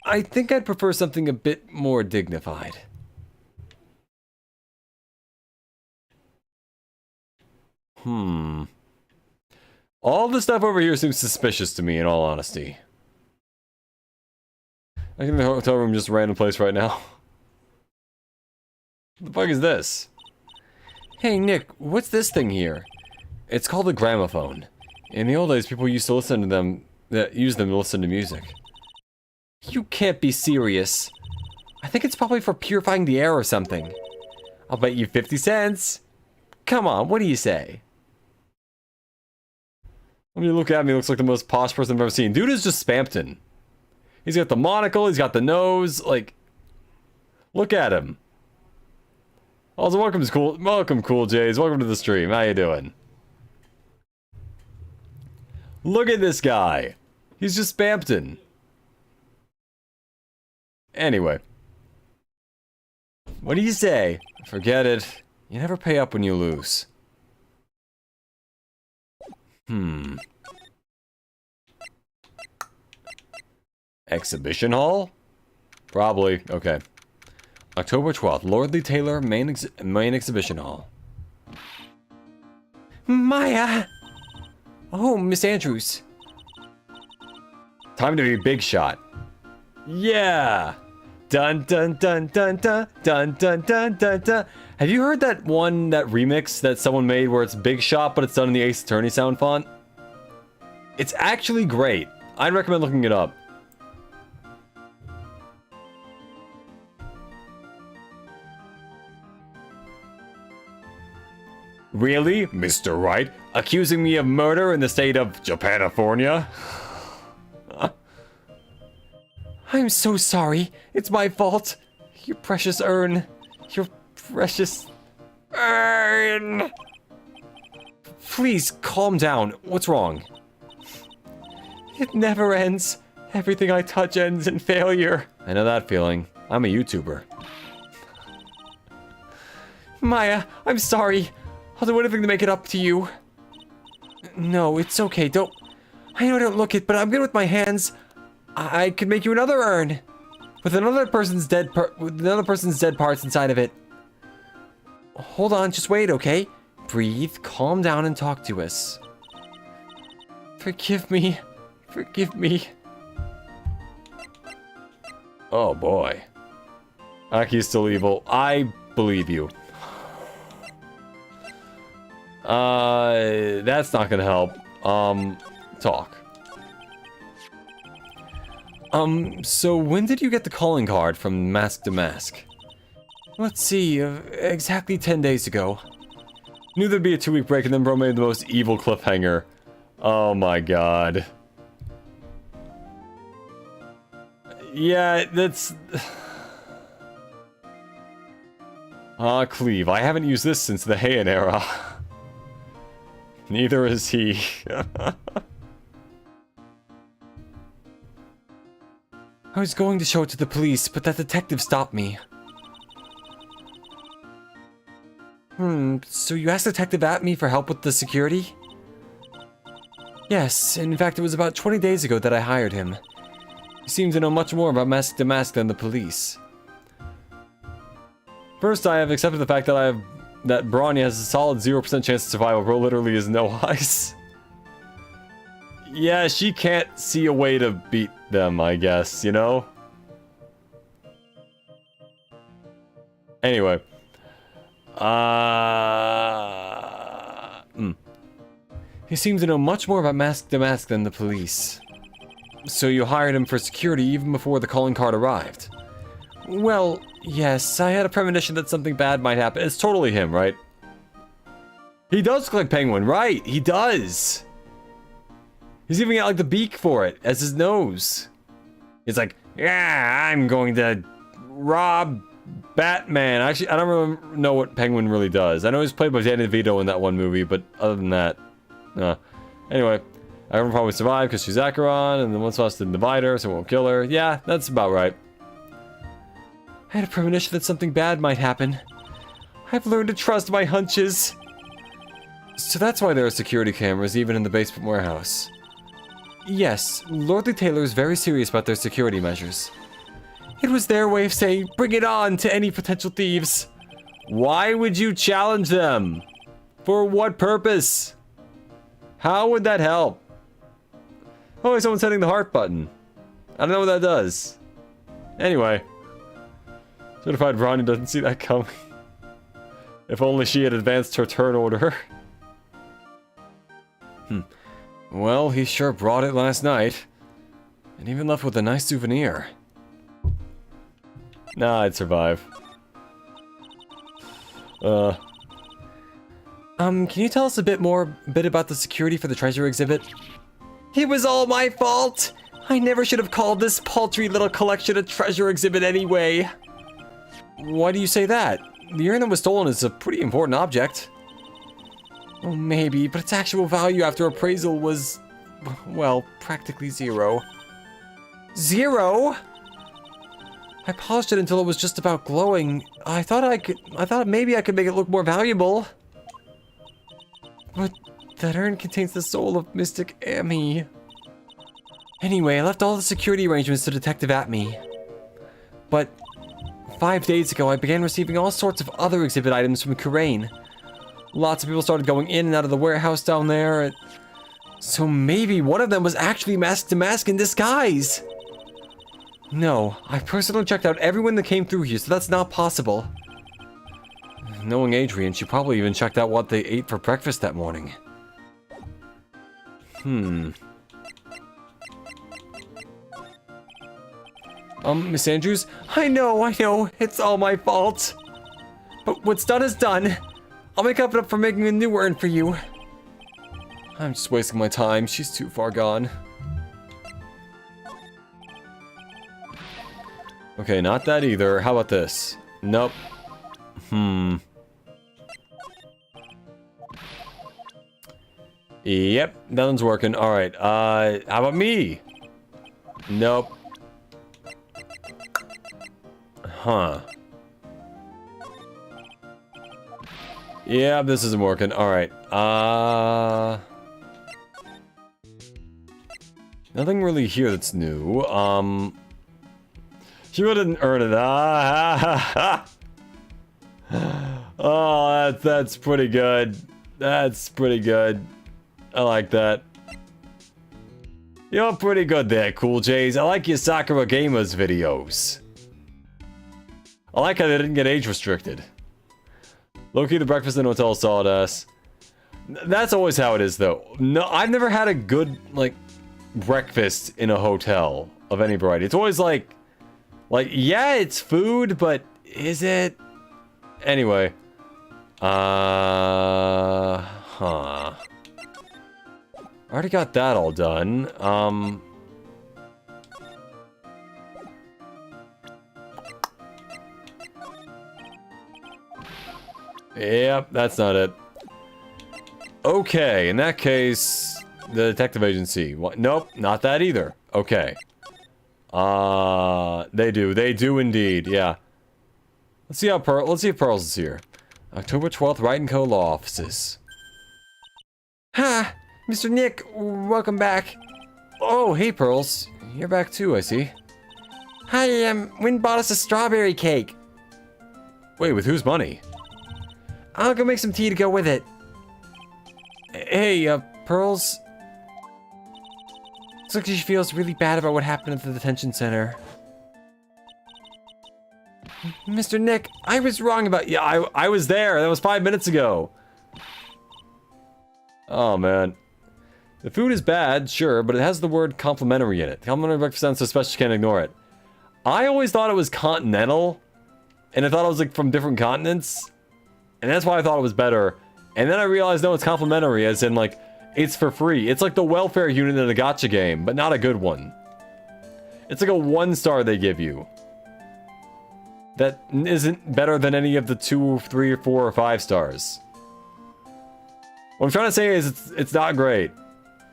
I think I'd prefer something a bit more dignified. All the stuff over here seems suspicious to me, in all honesty. I think the hotel room is just a random place right now. What the fuck is this? Hey, Nick, what's this thing here? It's called a gramophone. In the old days, people used to listen to them, use them to listen to music. You can't be serious. I think it's probably for purifying the air or something. I'll bet you 50 cents. Come on, what do you say? When you look at me, he looks like the most posh person I've ever seen. Dude is just Spampton. He's got the monocle, he's got the nose, like... Look at him. Also, welcome, Cool Jays. Welcome to the stream. How you doing? Look at this guy. He's just Spampton. Anyway. What do you say? Forget it. You never pay up when you lose. Exhibition hall? Probably. Okay. October 12th, Lordly Taylor main exhibition hall. Maya! Oh, Miss Andrews. Time to be big shot. Yeah! Dun dun dun dun dun dun dun dun dun dun. Have you heard that remix that someone made where it's Big Shot but it's done in the Ace Attorney sound font? It's actually great. I'd recommend looking it up. Really, Mr. Wright? Accusing me of murder in the state of Japanifornia? I'm so sorry. It's my fault. Your precious urn. Your precious urn. Please calm down. What's wrong? It never ends. Everything I touch ends in failure. I know that feeling. I'm a YouTuber. Maya, I'm sorry. I'll do anything to make it up to you. No, it's okay. I know I don't look it, but I'm good with my hands. I could make you another urn with another person's dead parts inside of it. Hold on, just wait, okay? Breathe, calm down, and talk to us. Forgive me. Forgive me. Oh boy. Aki's still evil. I believe you. That's not gonna help. Talk. So when did you get the calling card from Mask to Mask? Let's see, exactly 10 days ago. Knew there'd be a 2-week break and then bro made the most evil cliffhanger. Oh my god. Yeah, that's... Cleve. I haven't used this since the Heian era. Neither is he. I was going to show it to the police, but that detective stopped me. So you asked Detective Atme for help with the security? Yes, in fact it was about 20 days ago that I hired him. He seems to know much more about Mask to Mask than the police. First, I have accepted the fact that that Bronya has a solid 0% chance of survival. Bro literally is no ice. Yeah, she can't see a way to beat them, I guess, you know? Anyway. He seems to know much more about Mask to Mask than the police. So you hired him for security even before the calling card arrived? Well, yes, I had a premonition that something bad might happen. It's totally him, right? He does look like Penguin, right? He does! He's even got like the beak for it as his nose. He's like, yeah, I'm going to rob Batman. Actually, I don't really know what Penguin really does. I know he's played by Danny DeVito in that one movie, but other than that, anyway, everyone probably survived because she's Acheron, and then once us didn't divide her, so it won't kill her. Yeah, that's about right. I had a premonition that something bad might happen. I've learned to trust my hunches. So that's why there are security cameras even in the basement warehouse. Yes, Lordly Taylor is very serious about their security measures. It was their way of saying, bring it on to any potential thieves. Why would you challenge them? For what purpose? How would that help? Oh, someone's hitting the heart button. I don't know what that does. Anyway. Certified Bronya doesn't see that coming. If only she had advanced her turn order. Well, he sure brought it last night. And even left with a nice souvenir. Nah, I'd survive. Can you tell us a bit about the security for the treasure exhibit? It was all my fault! I never should have called this paltry little collection a treasure exhibit anyway. Why do you say that? The urn that was stolen is a pretty important object. Oh, maybe, but its actual value after appraisal was, well, practically zero. Zero? I polished it until it was just about glowing. I thought maybe I could make it look more valuable. But that urn contains the soul of Mystic Amy. Anyway, I left all the security arrangements to Detective Atme. But 5 days ago, I began receiving all sorts of other exhibit items from Kurain. Lots of people started going in and out of the warehouse down there. So maybe one of them was actually Mask to Mask in disguise. No, I personally checked out everyone that came through here, so that's not possible. Knowing Adrian, she probably even checked out what they ate for breakfast that morning. Miss Andrews? I know, it's all my fault. But what's done is done. I'll make up for making a new urn for you. I'm just wasting my time. She's too far gone. Okay, not that either. How about this? Nope. Yep, nothing's working. Alright, how about me? Nope. Huh. Yeah, this isn't working. Alright, nothing really here that's new. You didn't earn it. Oh, that's pretty good. That's pretty good. I like that. You're pretty good there, Cool Jays. I like your Sakura Gamers videos. I like how they didn't get age restricted. Low-key, the breakfast in the hotel sawdust. That's always how it is, though. No, I've never had a good, like, breakfast in a hotel of any variety. It's always like, yeah, it's food, but is it? Anyway. Huh. Already got that all done. Yep, that's not it. Okay, in that case, the detective agency. What? Nope, not that either. Okay. They do indeed, yeah. Let's see if Pearls is here. October 12th, Wright & Co. Law Offices. Ha! Mr. Nick, welcome back. Oh, hey, Pearls. You're back too, I see. Hi, Wynn bought us a strawberry cake. Wait, with whose money? I'll go make some tea to go with it. Hey, Pearls. Looks like she feels really bad about what happened at the detention center. Mr. Nick, I was wrong about you. I was there. That was 5 minutes ago. Oh, man. The food is bad, sure, but it has the word complimentary in it. Complimentary breakfast sounds so special you can't ignore it. I always thought it was continental, and I thought it was like from different continents, and that's why I thought it was better. And then I realized, no, it's complimentary, as in like, it's for free. It's like the welfare unit in a gacha game, but not a good one. It's like a 1-star they give you. That isn't better than any of the 2, 3, or 4, or 5 stars. What I'm trying to say is it's not great.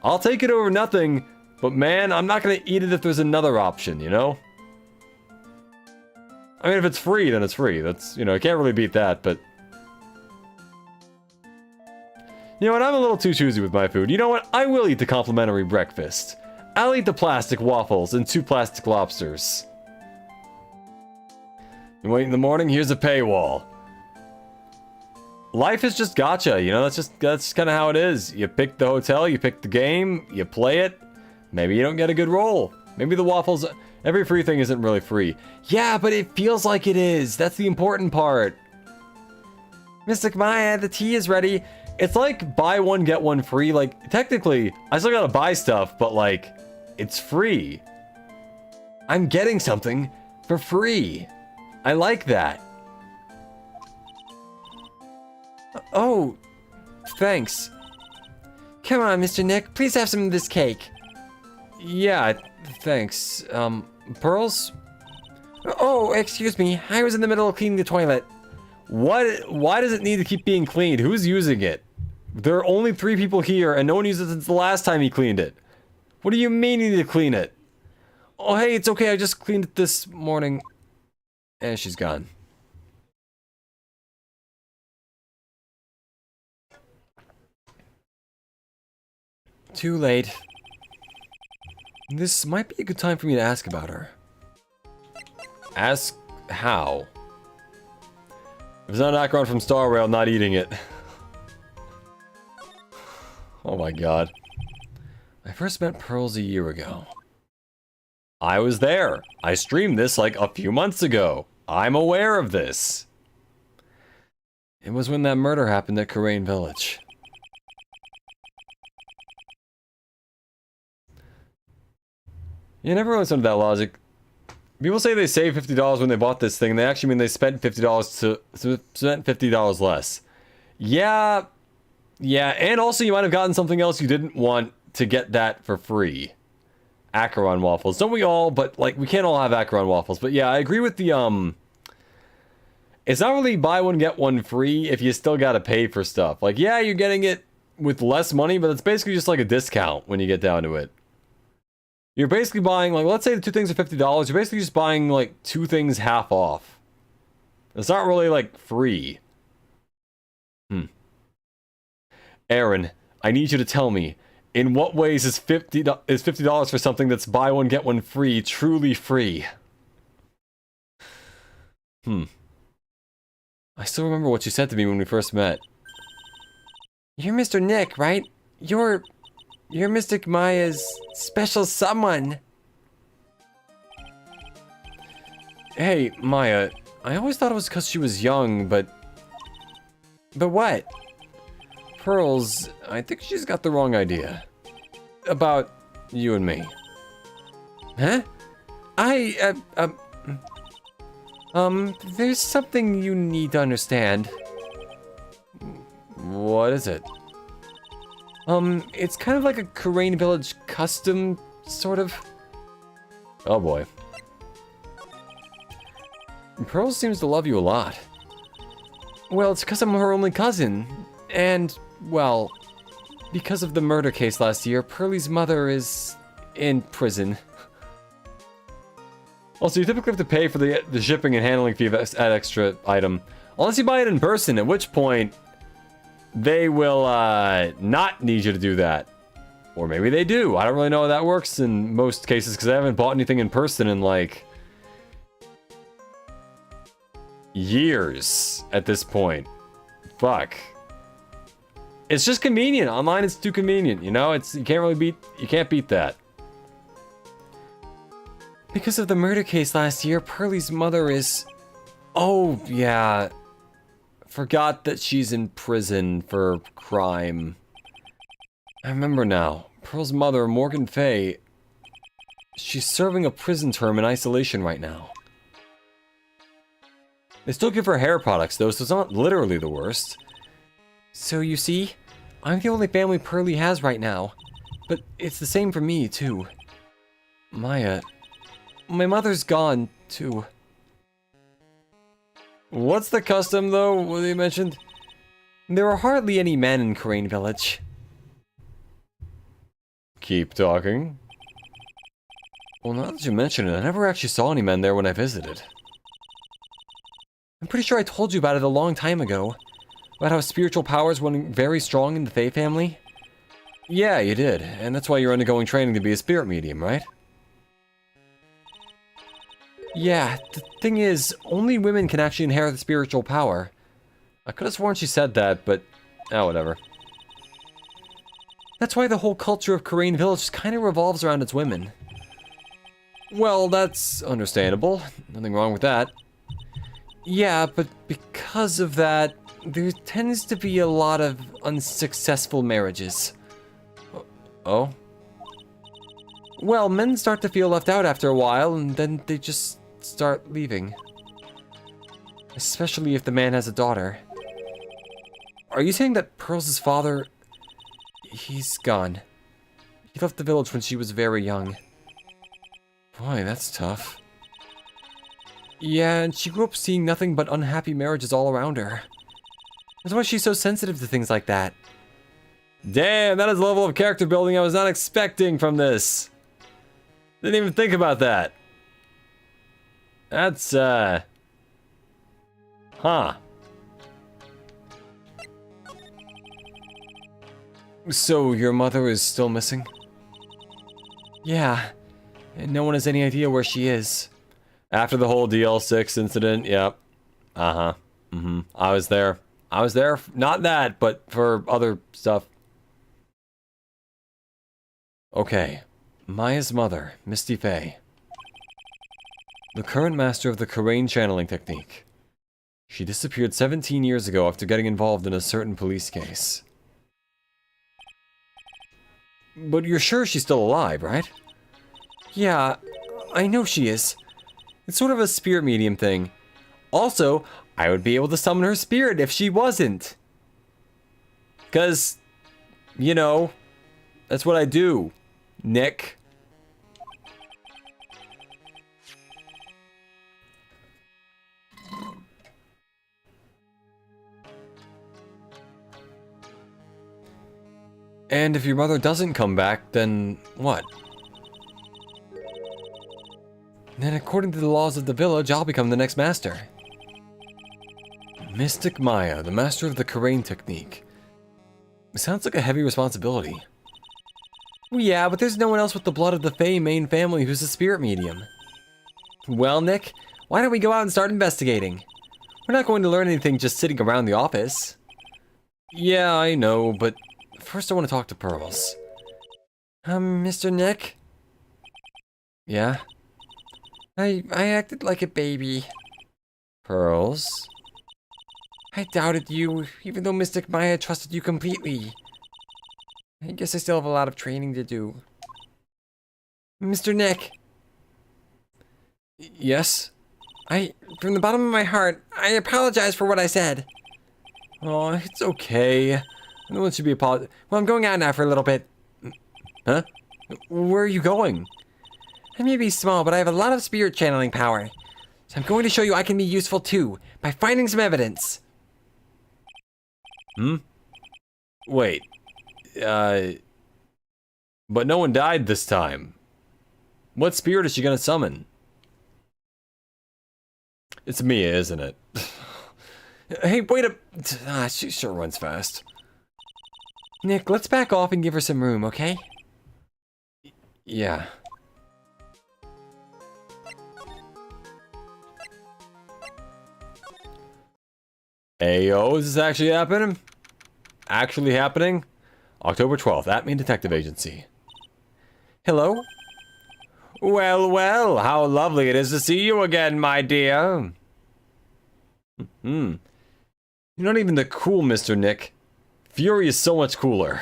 I'll take it over nothing, but man, I'm not gonna eat it if there's another option, you know? I mean, if it's free, then it's free. That's, you know, I can't really beat that, but... You know what, I'm a little too choosy with my food. You know what, I will eat the complimentary breakfast. I'll eat the plastic waffles and 2 plastic lobsters. You wait in the morning, here's a paywall. Life is just gacha, you know, that's kind of how it is. You pick the hotel, you pick the game, you play it. Maybe you don't get a good roll. Maybe the waffles, every free thing isn't really free. Yeah, but it feels like it is. That's the important part. Mystic Maya, the tea is ready. It's like buy one, get one free. Like, technically, I still gotta buy stuff, but like, it's free. I'm getting something for free. I like that. Oh, thanks. Come on, Mr. Nick, please have some of this cake. Yeah, thanks. Pearls? Oh, excuse me, I was in the middle of cleaning the toilet. What? Why does it need to keep being cleaned? Who's using it? There are only 3 people here, and no one used it since the last time he cleaned it. What do you mean you need to clean it? Oh, hey, it's okay, I just cleaned it this morning. And she's gone. Too late. This might be a good time for me to ask about her. Ask how? If it's not an Acheron from Star Rail, not eating it. Oh my god. I first met Pearls a year ago. I was there. I streamed this like a few months ago. I'm aware of this. It was when that murder happened at Karain Village. You never really understood that logic. People say they saved $50 when they bought this thing. They actually mean they spent $50 to spent $50 less. Yeah, yeah, and also you might have gotten something else you didn't want to get that for free. Acheron waffles. Don't we all? But, like, we can't all have Acheron waffles. But yeah, I agree with the, it's not really buy one, get one free if you still gotta pay for stuff. Like, yeah, you're getting it with less money, but it's basically just like a discount when you get down to it. You're basically buying, like, let's say the two things are $50. You're basically just buying, like, two things half off. It's not really, like, free. Aaron, I need you to tell me, in what ways is $50 for something that's buy one, get one free truly free? I still remember what you said to me when we first met. You're Mr. Nick, right? You're Mr. Maya's special someone. Hey, Maya, I always thought it was because she was young, but what? Pearls, I think she's got the wrong idea. About you and me. Huh? There's something you need to understand. What is it? It's kind of like a Karain Village custom, sort of. Oh boy. Pearls seems to love you a lot. Well, it's because I'm her only cousin. And, well, because of the murder case last year, Pearlie's mother is in prison. Also, you typically have to pay for the shipping and handling fee of that extra item. Unless you buy it in person, at which point they will not need you to do that. Or maybe they do. I don't really know how that works in most cases because I haven't bought anything in person in like years at this point. Fuck. It's just convenient. Online it's too convenient, you know? You can't beat that. Because of the murder case last year, Pearlie's mother is... Oh, yeah. Forgot that she's in prison for crime. I remember now. Pearl's mother, Morgan Fay, she's serving a prison term in isolation right now. They still give her hair products, though, so it's not literally the worst. So you see, I'm the only family Pearlie has right now. But it's the same for me, too. Maya, my mother's gone, too. What's the custom, though, what you mentioned? There are hardly any men in Karain Village. Keep talking. Well, now that you mention it, I never actually saw any men there when I visited. I'm pretty sure I told you about it a long time ago. About how spiritual powers were very strong in the Fey family. Yeah, you did. And that's why you're undergoing training to be a spirit medium, right? Yeah, the thing is, only women can actually inherit the spiritual power. I could have sworn she said that, but... oh, whatever. That's why the whole culture of Karain Village kind of revolves around its women. Well, that's understandable. Nothing wrong with that. Yeah, but because of that, there tends to be a lot of unsuccessful marriages. Oh? Well, men start to feel left out after a while, and then they just start leaving. Especially if the man has a daughter. Are you saying that Pearl's father... he's gone? He left the village when she was very young. Boy, that's tough. Yeah, and she grew up seeing nothing but unhappy marriages all around her. That's why she's so sensitive to things like that. Damn, that is a level of character building I was not expecting from this. Didn't even think about that. That's, huh. So, your mother is still missing? Yeah, and no one has any idea where she is. After the whole DL6 incident, yep. Uh-huh. I was there. Not that, but for other stuff. Okay. Maya's mother, Misty Fey. The current master of the Karain channeling technique. She disappeared 17 years ago after getting involved in a certain police case. But you're sure she's still alive, right? Yeah, I know she is. It's sort of a spirit medium thing. Also, I would be able to summon her spirit if she wasn't. Because, you know, that's what I do, Nick. And if your mother doesn't come back, then what? Then according to the laws of the village, I'll become the next master. Mystic Maya, the master of the Karain technique. It sounds like a heavy responsibility. Well, yeah, but there's no one else with the blood of the Fey main family who's a spirit medium. Well, Nick, why don't we go out and start investigating? We're not going to learn anything just sitting around the office. Yeah, I know, but first I want to talk to Pearls. Mr. Nick? Yeah? I acted like a baby. Pearls? I doubted you, even though Mystic Maya trusted you completely. I guess I still have a lot of training to do. Mr. Nick. Yes? From the bottom of my heart, I apologize for what I said. Oh, it's okay. No one should be apologizing. Well, I'm going out now for a little bit. Huh? Where are you going? I may be small, but I have a lot of spirit channeling power. So I'm going to show you I can be useful too, by finding some evidence. Wait. But no one died this time. What spirit is she gonna summon? It's Mia, isn't it? Hey, wait a... she sure runs fast. Nick, let's back off and give her some room, okay? Yeah. Ayo, is this actually happening? Actually happening? October 12th, Atme Detective Agency. Hello? Well, well, how lovely it is to see you again, my dear. You're not even the cool Mr. Nick. Fury is so much cooler.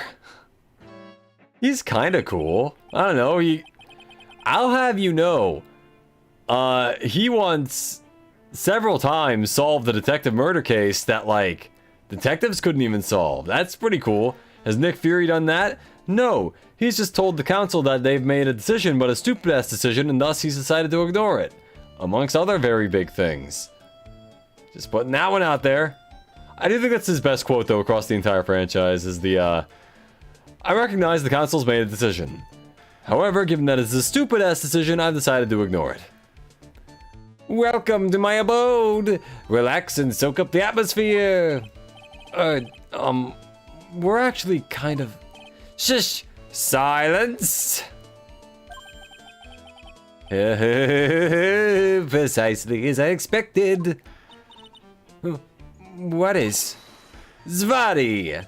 He's kinda cool. I don't know, I'll have you know, he once several times solved the detective murder case that, like, detectives couldn't even solve. That's pretty cool. Has Nick Fury done that? No. He's just told the council that they've made a decision, but a stupid-ass decision, and thus he's decided to ignore it. Amongst other very big things. Just putting that one out there. I do think that's his best quote, though, across the entire franchise, is the, I recognize the council's made a decision. However, given that it's a stupid-ass decision, I've decided to ignore it. Welcome to my abode! Relax and soak up the atmosphere! We're actually kind of... Shush! Silence! Precisely as I expected. What is? Zvari!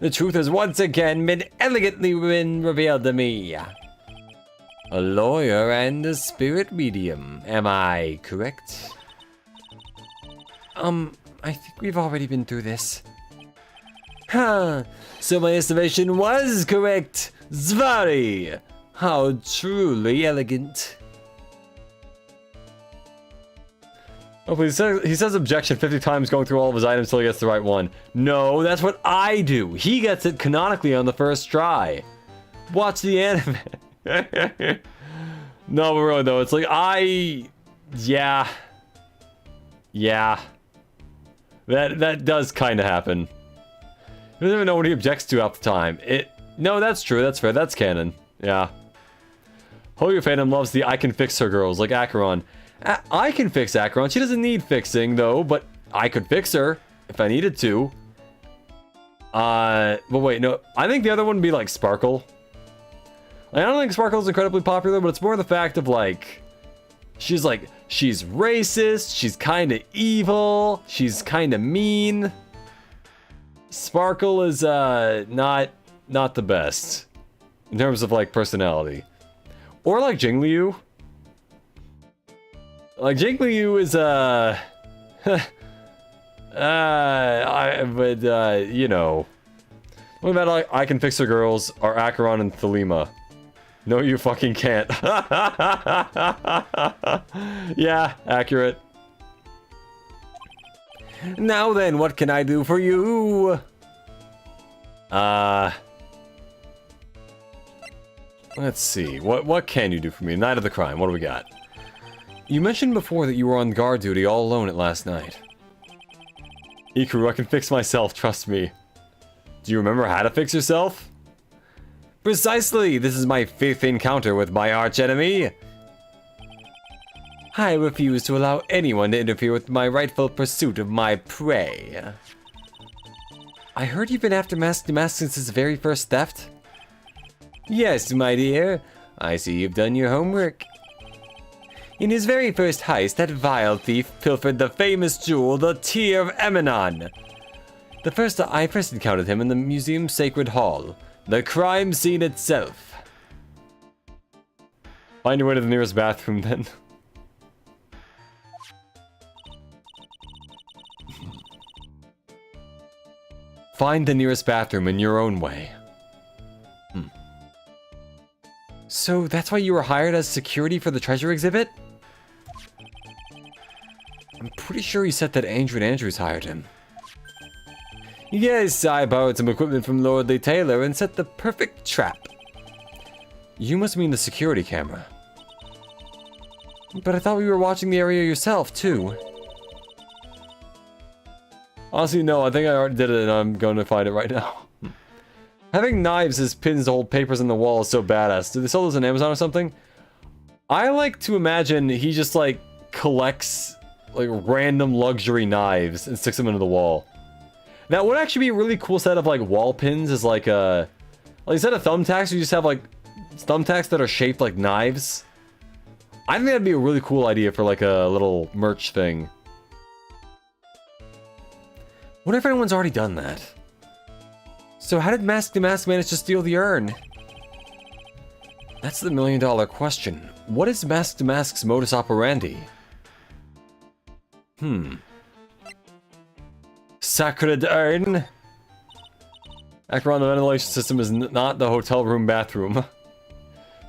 The truth has once again been elegantly revealed to me. A lawyer and a spirit medium, am I correct? I think we've already been through this. Huh, so my estimation was correct. Zvari! How truly elegant. Oh, please, he says objection 50 times going through all of his items until he gets the right one. No, that's what I do. He gets it canonically on the first try. Watch the anime. No, but really though, it's like, yeah. That does kind of happen. He doesn't even know what he objects to half the time. No, that's true, that's fair, that's canon. Yeah. Hoyo Phantom loves the I can fix her girls, like Acheron. I can fix Acheron. She doesn't need fixing, though, but I could fix her if I needed to. But wait, no. I think the other one would be, like, Sparkle. Like, I don't think Sparkle's incredibly popular, but it's more the fact of, like... she's racist, she's kind of evil, she's kind of mean. Sparkle is, not the best. In terms of, like, personality. Or, like, Jingliu. Like, Jingliu is, you know. What about, like, I Can Fix Her Girls are Acheron and Thelema? No, you fucking can't. Yeah, accurate. Now then, what can I do for you? Let's see. What can you do for me? Night of the crime. What do we got? You mentioned before that you were on guard duty all alone at last night. Ikaru, I can fix myself, trust me. Do you remember how to fix yourself? Precisely! This is my 5th encounter with my archenemy. I refuse to allow anyone to interfere with my rightful pursuit of my prey. I heard you've been after Mask Mask since his very first theft? Yes, my dear. I see you've done your homework. In his very first heist, that vile thief pilfered the famous jewel, the Tear of Eminon. I first encountered him in the museum's sacred hall, the crime scene itself. Find your way to the nearest bathroom, then. Find the nearest bathroom in your own way. So that's why you were hired as security for the treasure exhibit? I'm pretty sure he said that Andrew Andrews hired him. Yes, I borrowed some equipment from Lordly Taylor and set the perfect trap. You must mean the security camera. But I thought we were watching the area yourself, too. Honestly, no, I think I already did it and I'm going to find it right now. Having knives as pins to hold papers on the wall is so badass. Do they sell those on Amazon or something? I like to imagine he just, like, collects, like, random luxury knives and sticks them into the wall. That would actually be a really cool set of, like, wall pins is like a... Like, instead of thumbtacks, you just have, like, thumbtacks that are shaped like knives. I think that'd be a really cool idea for, like, a little merch thing. What if anyone's already done that? So how did Mask the Mask manage to steal the urn? That's the million-dollar question. What is Mask the Mask's modus operandi? Sacred urn. Acheron, the ventilation system is not the hotel room bathroom.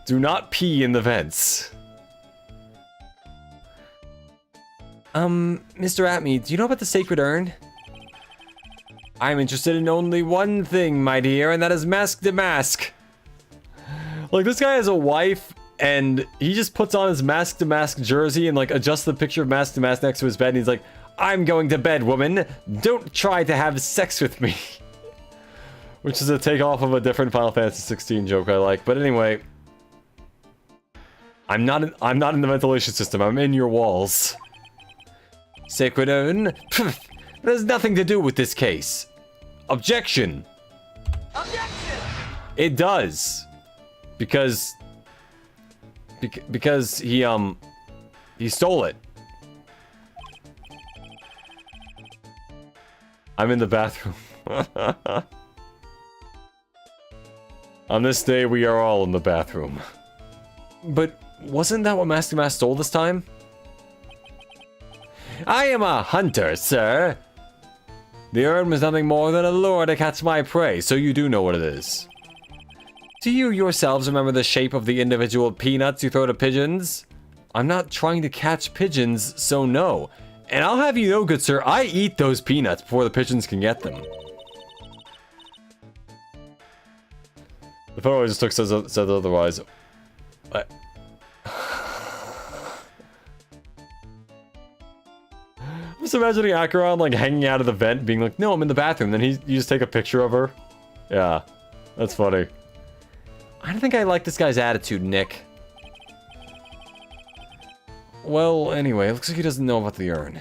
Do not pee in the vents. Mr. Atme, do you know about the sacred urn? I'm interested in only one thing, my dear, and that is Mask the Mask. Like, this guy has a wife, and he just puts on his Mask the Mask jersey and, like, adjusts the picture of Mask the Mask next to his bed, and he's like, I'm going to bed, woman. Don't try to have sex with me. Which is a takeoff of a different Final Fantasy 16 joke I like. But anyway, I'm not in the ventilation system. I'm in your walls. Sacred urn? Pfft, that has nothing to do with this case. Objection. Objection! It does. Because he stole it. I'm in the bathroom. On this day, we are all in the bathroom. But wasn't that what Mask the Mask stole this time? I am a hunter, sir. The urn was nothing more than a lure to catch my prey, so you do know what it is. Do you yourselves remember the shape of the individual peanuts you throw to pigeons? I'm not trying to catch pigeons, so no. And I'll have you know, good sir, I eat those peanuts before the pigeons can get them. The photo I just took says otherwise. I'm just imagining Acheron, like, hanging out of the vent, being like, no, I'm in the bathroom. Then you just take a picture of her. Yeah, that's funny. I don't think I like this guy's attitude, Nick. Well, anyway, it looks like he doesn't know about the urn.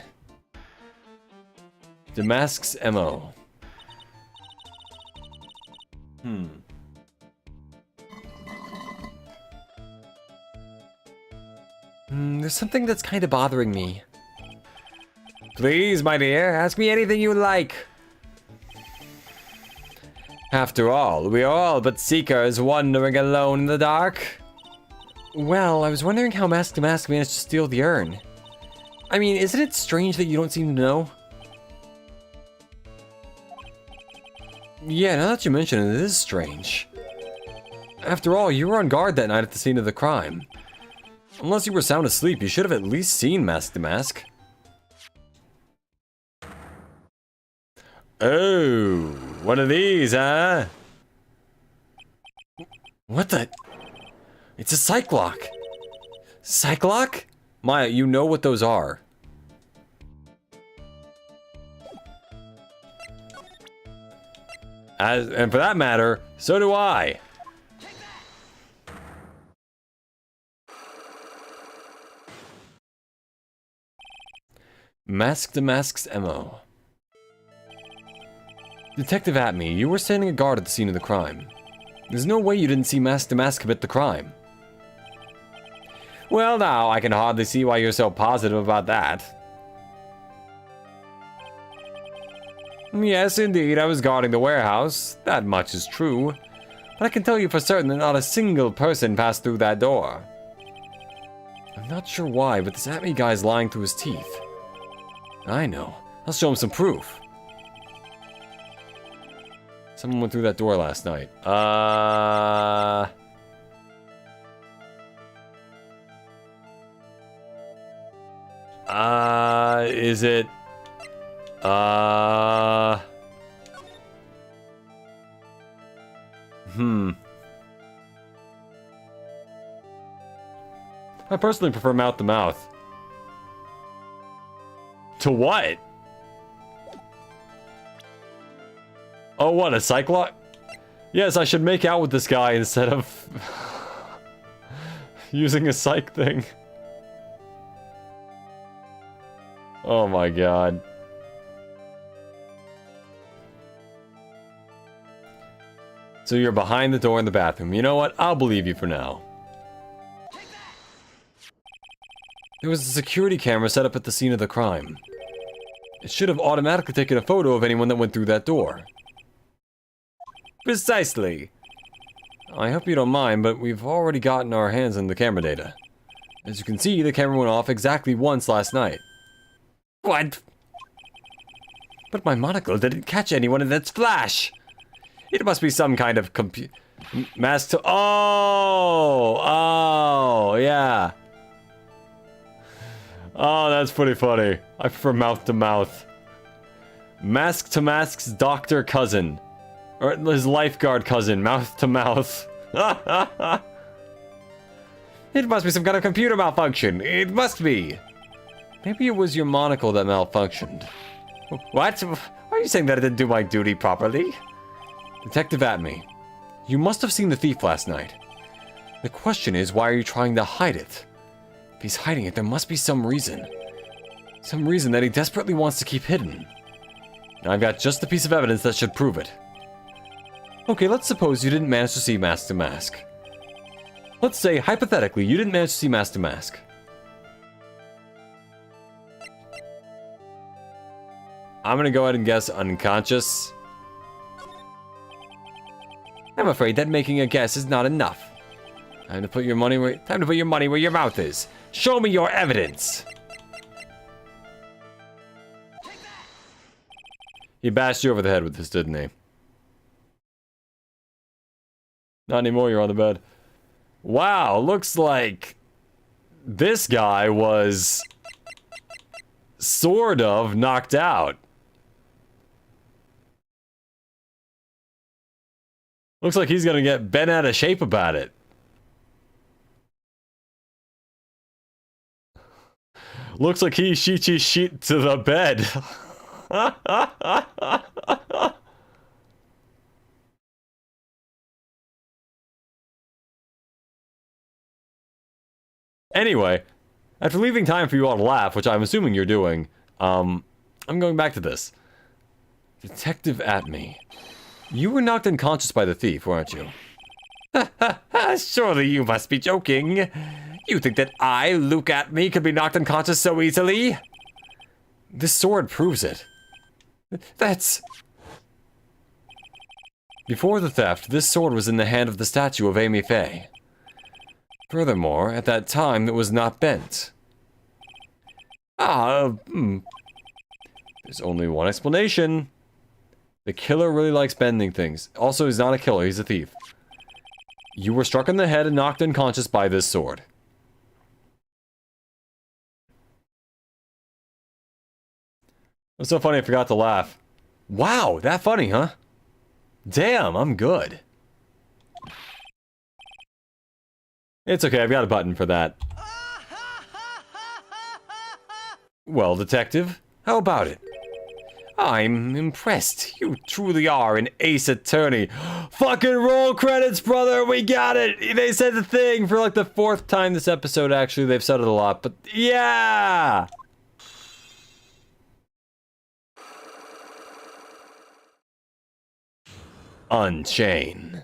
Damask's MO. There's something that's kind of bothering me. Please, my dear, ask me anything you like. After all, we are all but seekers wandering alone in the dark. Well, I was wondering how Mask the Mask managed to steal the urn. I mean, isn't it strange that you don't seem to know? Yeah, now that you mention it, it is strange. After all, you were on guard that night at the scene of the crime. Unless you were sound asleep, you should have at least seen Mask the Mask. Oh. One of these, huh? What the? It's a Cyclock. Cyclock? Maya, you know what those are. And for that matter, so do I. Mask to Mask's MO. Detective Atme, you were standing a guard at the scene of the crime. There's no way you didn't see Mask to Mask commit the crime. Well, now, I can hardly see why you're so positive about that. Yes, indeed, I was guarding the warehouse. That much is true. But I can tell you for certain that not a single person passed through that door. I'm not sure why, but this Atme guy's lying through his teeth. I know. I'll show him some proof. Someone went through that door last night. Is it... I personally prefer mouth to mouth. To what? Oh, what, a Cyclops? Yes, I should make out with this guy instead of... using a psych thing. Oh my god. So you're behind the door in the bathroom. You know what? I'll believe you for now. There was a security camera set up at the scene of the crime. It should have automatically taken a photo of anyone that went through that door. Precisely. I hope you don't mind, but we've already gotten our hands on the camera data. As you can see, the camera went off exactly once last night. What? But my monocle didn't catch anyone in that splash! It must be some kind of mask to... Oh, yeah. Oh, that's pretty funny. I prefer mouth to mouth. Mask to Mask's doctor cousin. Or his lifeguard cousin, mouth to mouth. It must be some kind of computer malfunction. It must be. Maybe it was your monocle that malfunctioned. What? Are you saying that I didn't do my duty properly? Detective Atme, you must have seen the thief last night. The question is, why are you trying to hide it? If he's hiding it, there must be some reason. Some reason that he desperately wants to keep hidden. I've got just a piece of evidence that should prove it. Okay, let's suppose you didn't manage to see Mask to Mask. Let's say, hypothetically, you didn't manage to see Mask to Mask. I'm gonna go ahead and guess unconscious. I'm afraid that making a guess is not enough. Time to put your money where your mouth is. Show me your evidence. He bashed you over the head with this, didn't he? Not anymore, you're on the bed. Wow, looks like this guy was sort of knocked out. Looks like he's gonna get bent out of shape about it. Looks like he sheet to the bed. Anyway, after leaving time for you all to laugh, which I'm assuming you're doing, I'm going back to this. Detective Atme, you were knocked unconscious by the thief, weren't you? Surely you must be joking. You think that I, Luke Atme, could be knocked unconscious so easily? This sword proves it. That's... Before the theft, this sword was in the hand of the statue of Amy Faye. Furthermore, at that time, it was not bent. There's only one explanation. The killer really likes bending things. Also, he's not a killer, he's a thief. You were struck in the head and knocked unconscious by this sword. It's so funny I forgot to laugh. Wow, that funny, huh? Damn, I'm good. It's okay, I've got a button for that. Well, detective, how about it? I'm impressed. You truly are an ace attorney. Fucking roll credits, brother! We got it! They said the thing for like the 4th time this episode, actually. They've said it a lot, but yeah! Unchain.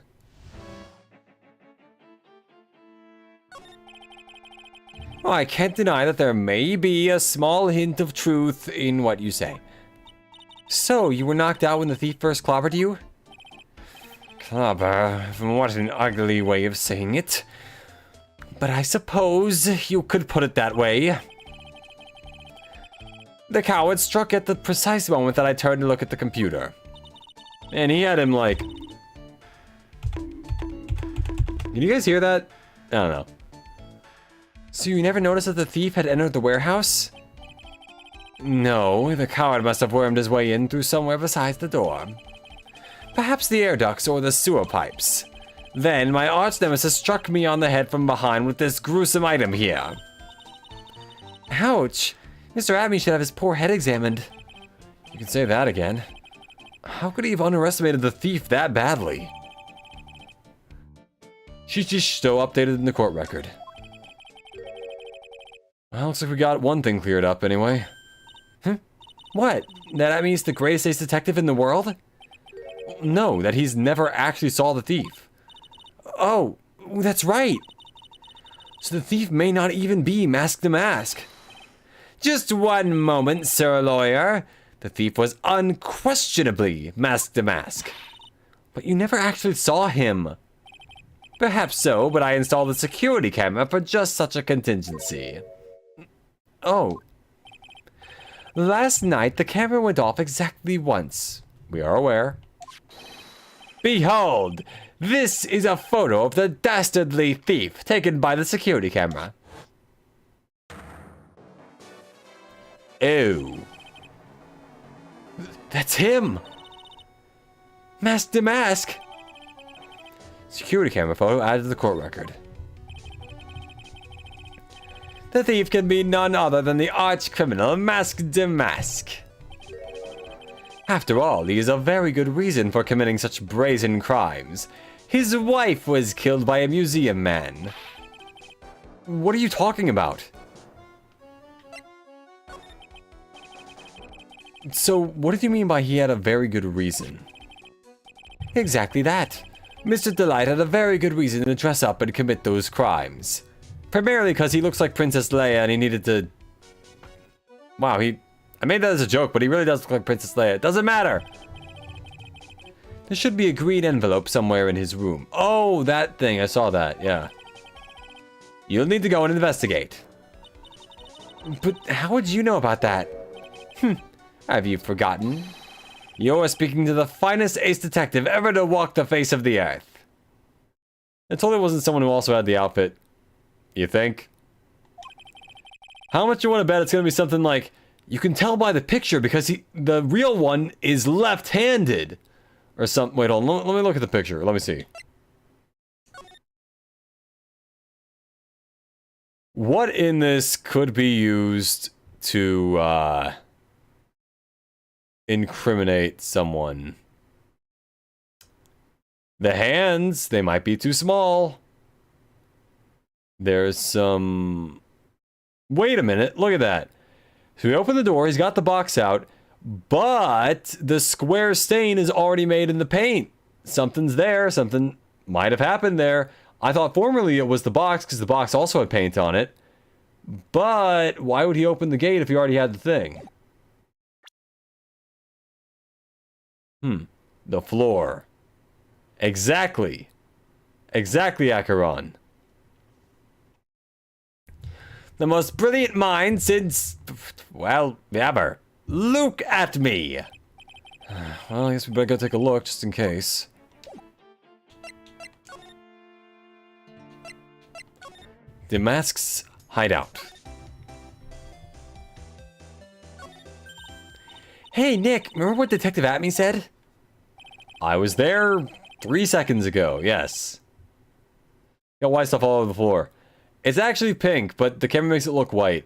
Well, I can't deny that there may be a small hint of truth in what you say. So, you were knocked out when the thief first clobbered you? Clobber? What an ugly way of saying it. But I suppose you could put it that way. The coward struck at the precise moment that I turned to look at the computer. And he had him like... Can you guys hear that? I don't know. So you never noticed that the thief had entered the warehouse? No, the coward must have wormed his way in through somewhere besides the door. Perhaps the air ducts or the sewer pipes. Then my arch nemesis struck me on the head from behind with this gruesome item here. Ouch! Mr. Abney should have his poor head examined. You can say that again. How could he have underestimated the thief that badly? She's just still updated in the court record. Well, looks like we got one thing cleared up anyway. What? That means the greatest ace detective in the world? No, that he's never actually saw the thief. Oh, that's right. So the thief may not even be Mask the Mask. Just one moment, Sir Lawyer. The thief was unquestionably Mask the Mask. But you never actually saw him. Perhaps so, but I installed a security camera for just such a contingency. Oh. Last night, the camera went off exactly once. We are aware. Behold! This is a photo of the dastardly thief taken by the security camera. Oh. That's him! Mask to Mask! Security camera photo added to the court record. The thief can be none other than the arch criminal Mask to Mask. After all, he is a very good reason for committing such brazen crimes. His wife was killed by a museum man. What are you talking about? So, what did you mean by he had a very good reason? Exactly that. Mr. Delight had a very good reason to dress up and commit those crimes. Primarily because he looks like Princess Leia and he needed to... Wow, I made that as a joke, but he really does look like Princess Leia. It doesn't matter. There should be a green envelope somewhere in his room. Oh, that thing. I saw that, yeah. You'll need to go and investigate. But how would you know about that? Have you forgotten? You're speaking to the finest ace detective ever to walk the face of the earth. I totally wasn't someone who also had the outfit. You think? How much you want to bet it's going to be something like, you can tell by the picture because the real one is left-handed. Or something. Wait, hold on. Let me look at the picture. Let me see. What in this could be used to, incriminate someone? The hands, they might be too small. There's some... Wait a minute, look at that. So we open the door, he's got the box out, but the square stain is already made in the paint. Something's there, something might have happened there. I thought formerly it was the box, because the box also had paint on it. But why would he open the gate if he already had the thing? The floor. Exactly. Exactly, Acheron. The most brilliant mind since... well, ever. Look at me! Well, I guess we better go take a look, just in case. The Mask's hideout. Hey, Nick, remember what Detective Atme said? I was there 3 seconds ago, yes. Got white stuff all over the floor. It's actually pink, but the camera makes it look white.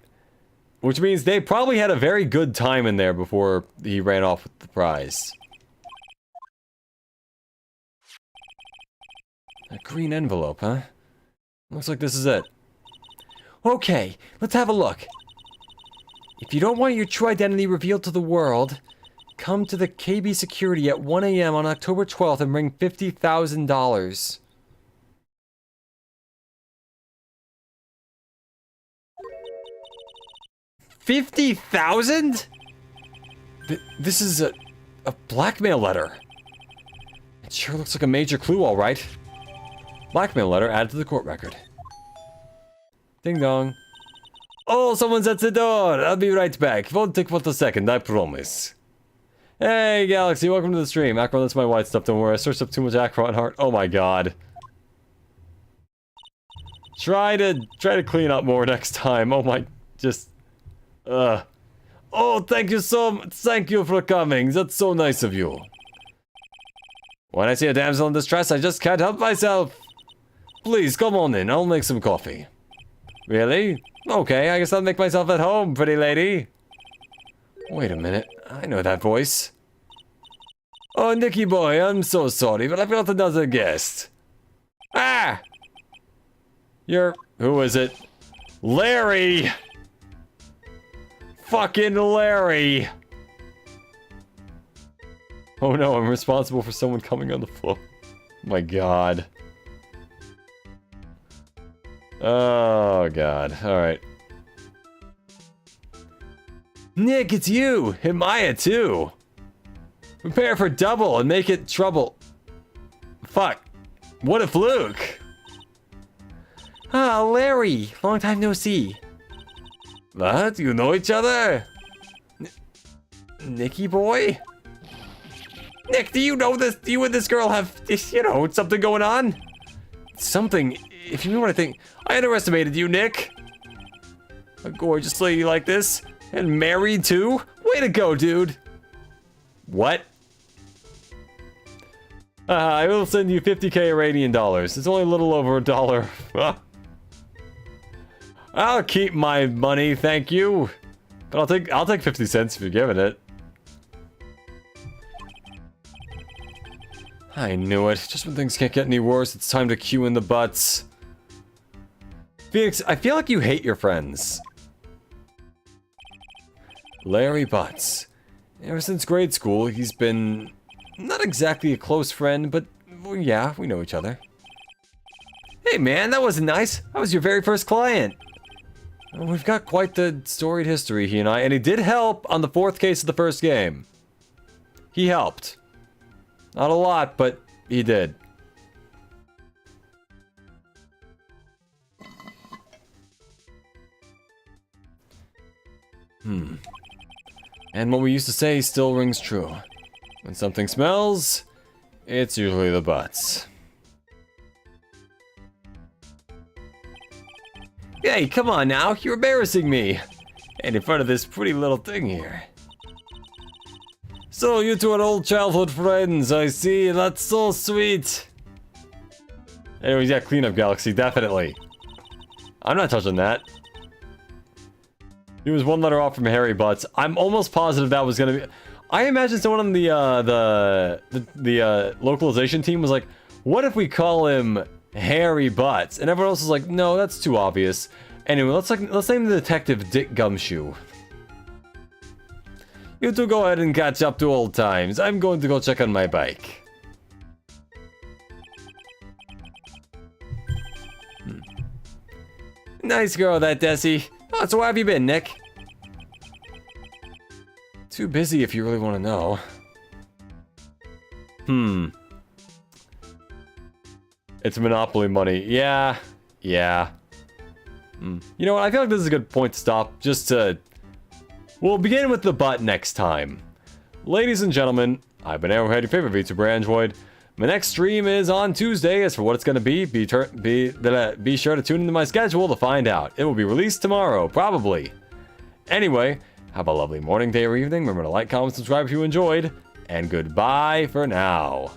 Which means they probably had a very good time in there before he ran off with the prize. A green envelope, huh? Looks like this is it. Okay, let's have a look. If you don't want your true identity revealed to the world, come to the KB security at 1 a.m. on October 12th and bring $50,000. $50,000? This is a blackmail letter. It sure looks like a major clue, all right. Blackmail letter added to the court record. Ding dong. Oh, someone's at the door. I'll be right back. Won't take but a second, I promise. Hey, Galaxy, welcome to the stream. Akron, that's my white stuff. Don't worry, I searched up too much Akron heart. Oh my god. Try to clean up more next time. Oh my, just. Oh, thank you so much. Thank you for coming. That's so nice of you. When I see a damsel in distress, I just can't help myself. Please, come on in. I'll make some coffee. Really? Okay, I guess I'll make myself at home, pretty lady. Wait a minute. I know that voice. Oh, Nicky boy, I'm so sorry, but I've got another guest. Ah! Who is it? Larry! Fucking Larry! Oh no, I'm responsible for someone coming on the floor. My god. Oh god, alright. Nick, it's you! And Maya too! Prepare for double and make it trouble. Fuck. What a fluke! Ah, Larry! Long time no see. What? You know each other? Nicky boy? Nick, do you know this? Do you and this girl have, you know, something going on? Something, if you know what I think. I underestimated you, Nick. A gorgeous lady like this. And married too? Way to go, dude. What? I will send you 50k Iranian dollars. It's only a little over $1. I'll keep my money, thank you. But I'll take 50 cents if you're giving it. I knew it. Just when things can't get any worse, it's time to cue in the butts. Phoenix, I feel like you hate your friends. Larry Butts. Ever since grade school, he's been not exactly a close friend, but well, yeah, we know each other. Hey man, that wasn't nice. I was your very first client. Well, we've got quite the storied history, He and I, and he did help on the 4th case of the first game. He helped. Not a lot, but he did. And what we used to say still rings true. When something smells, it's usually the butts. Hey, come on now, you're embarrassing me. And in front of this pretty little thing here. So, you two are old childhood friends, I see, that's so sweet. Anyways, yeah, clean up Galaxy, definitely. I'm not touching that. He was one letter off from Harry Butts. I'm almost positive that was gonna be... I imagine someone on the localization team was like, what if we call him Harry Butts? And everyone else was like, no, that's too obvious. Anyway, let's name the detective Dick Gumshoe. You two go ahead and catch up to old times. I'm going to go check on my bike. Nice girl, that Desi. Oh, so where have you been, Nick? Too busy if you really want to know. It's Monopoly money. Yeah. You know what? I feel like this is a good point to stop. Just to... We'll begin with the butt next time. Ladies and gentlemen, I've been Arrowhead, your favorite VTuber Android. My next stream is on Tuesday. As for what it's going to be sure to tune into my schedule to find out. It will be released tomorrow, probably. Anyway, have a lovely morning, day, or evening. Remember to like, comment, subscribe if you enjoyed. And goodbye for now.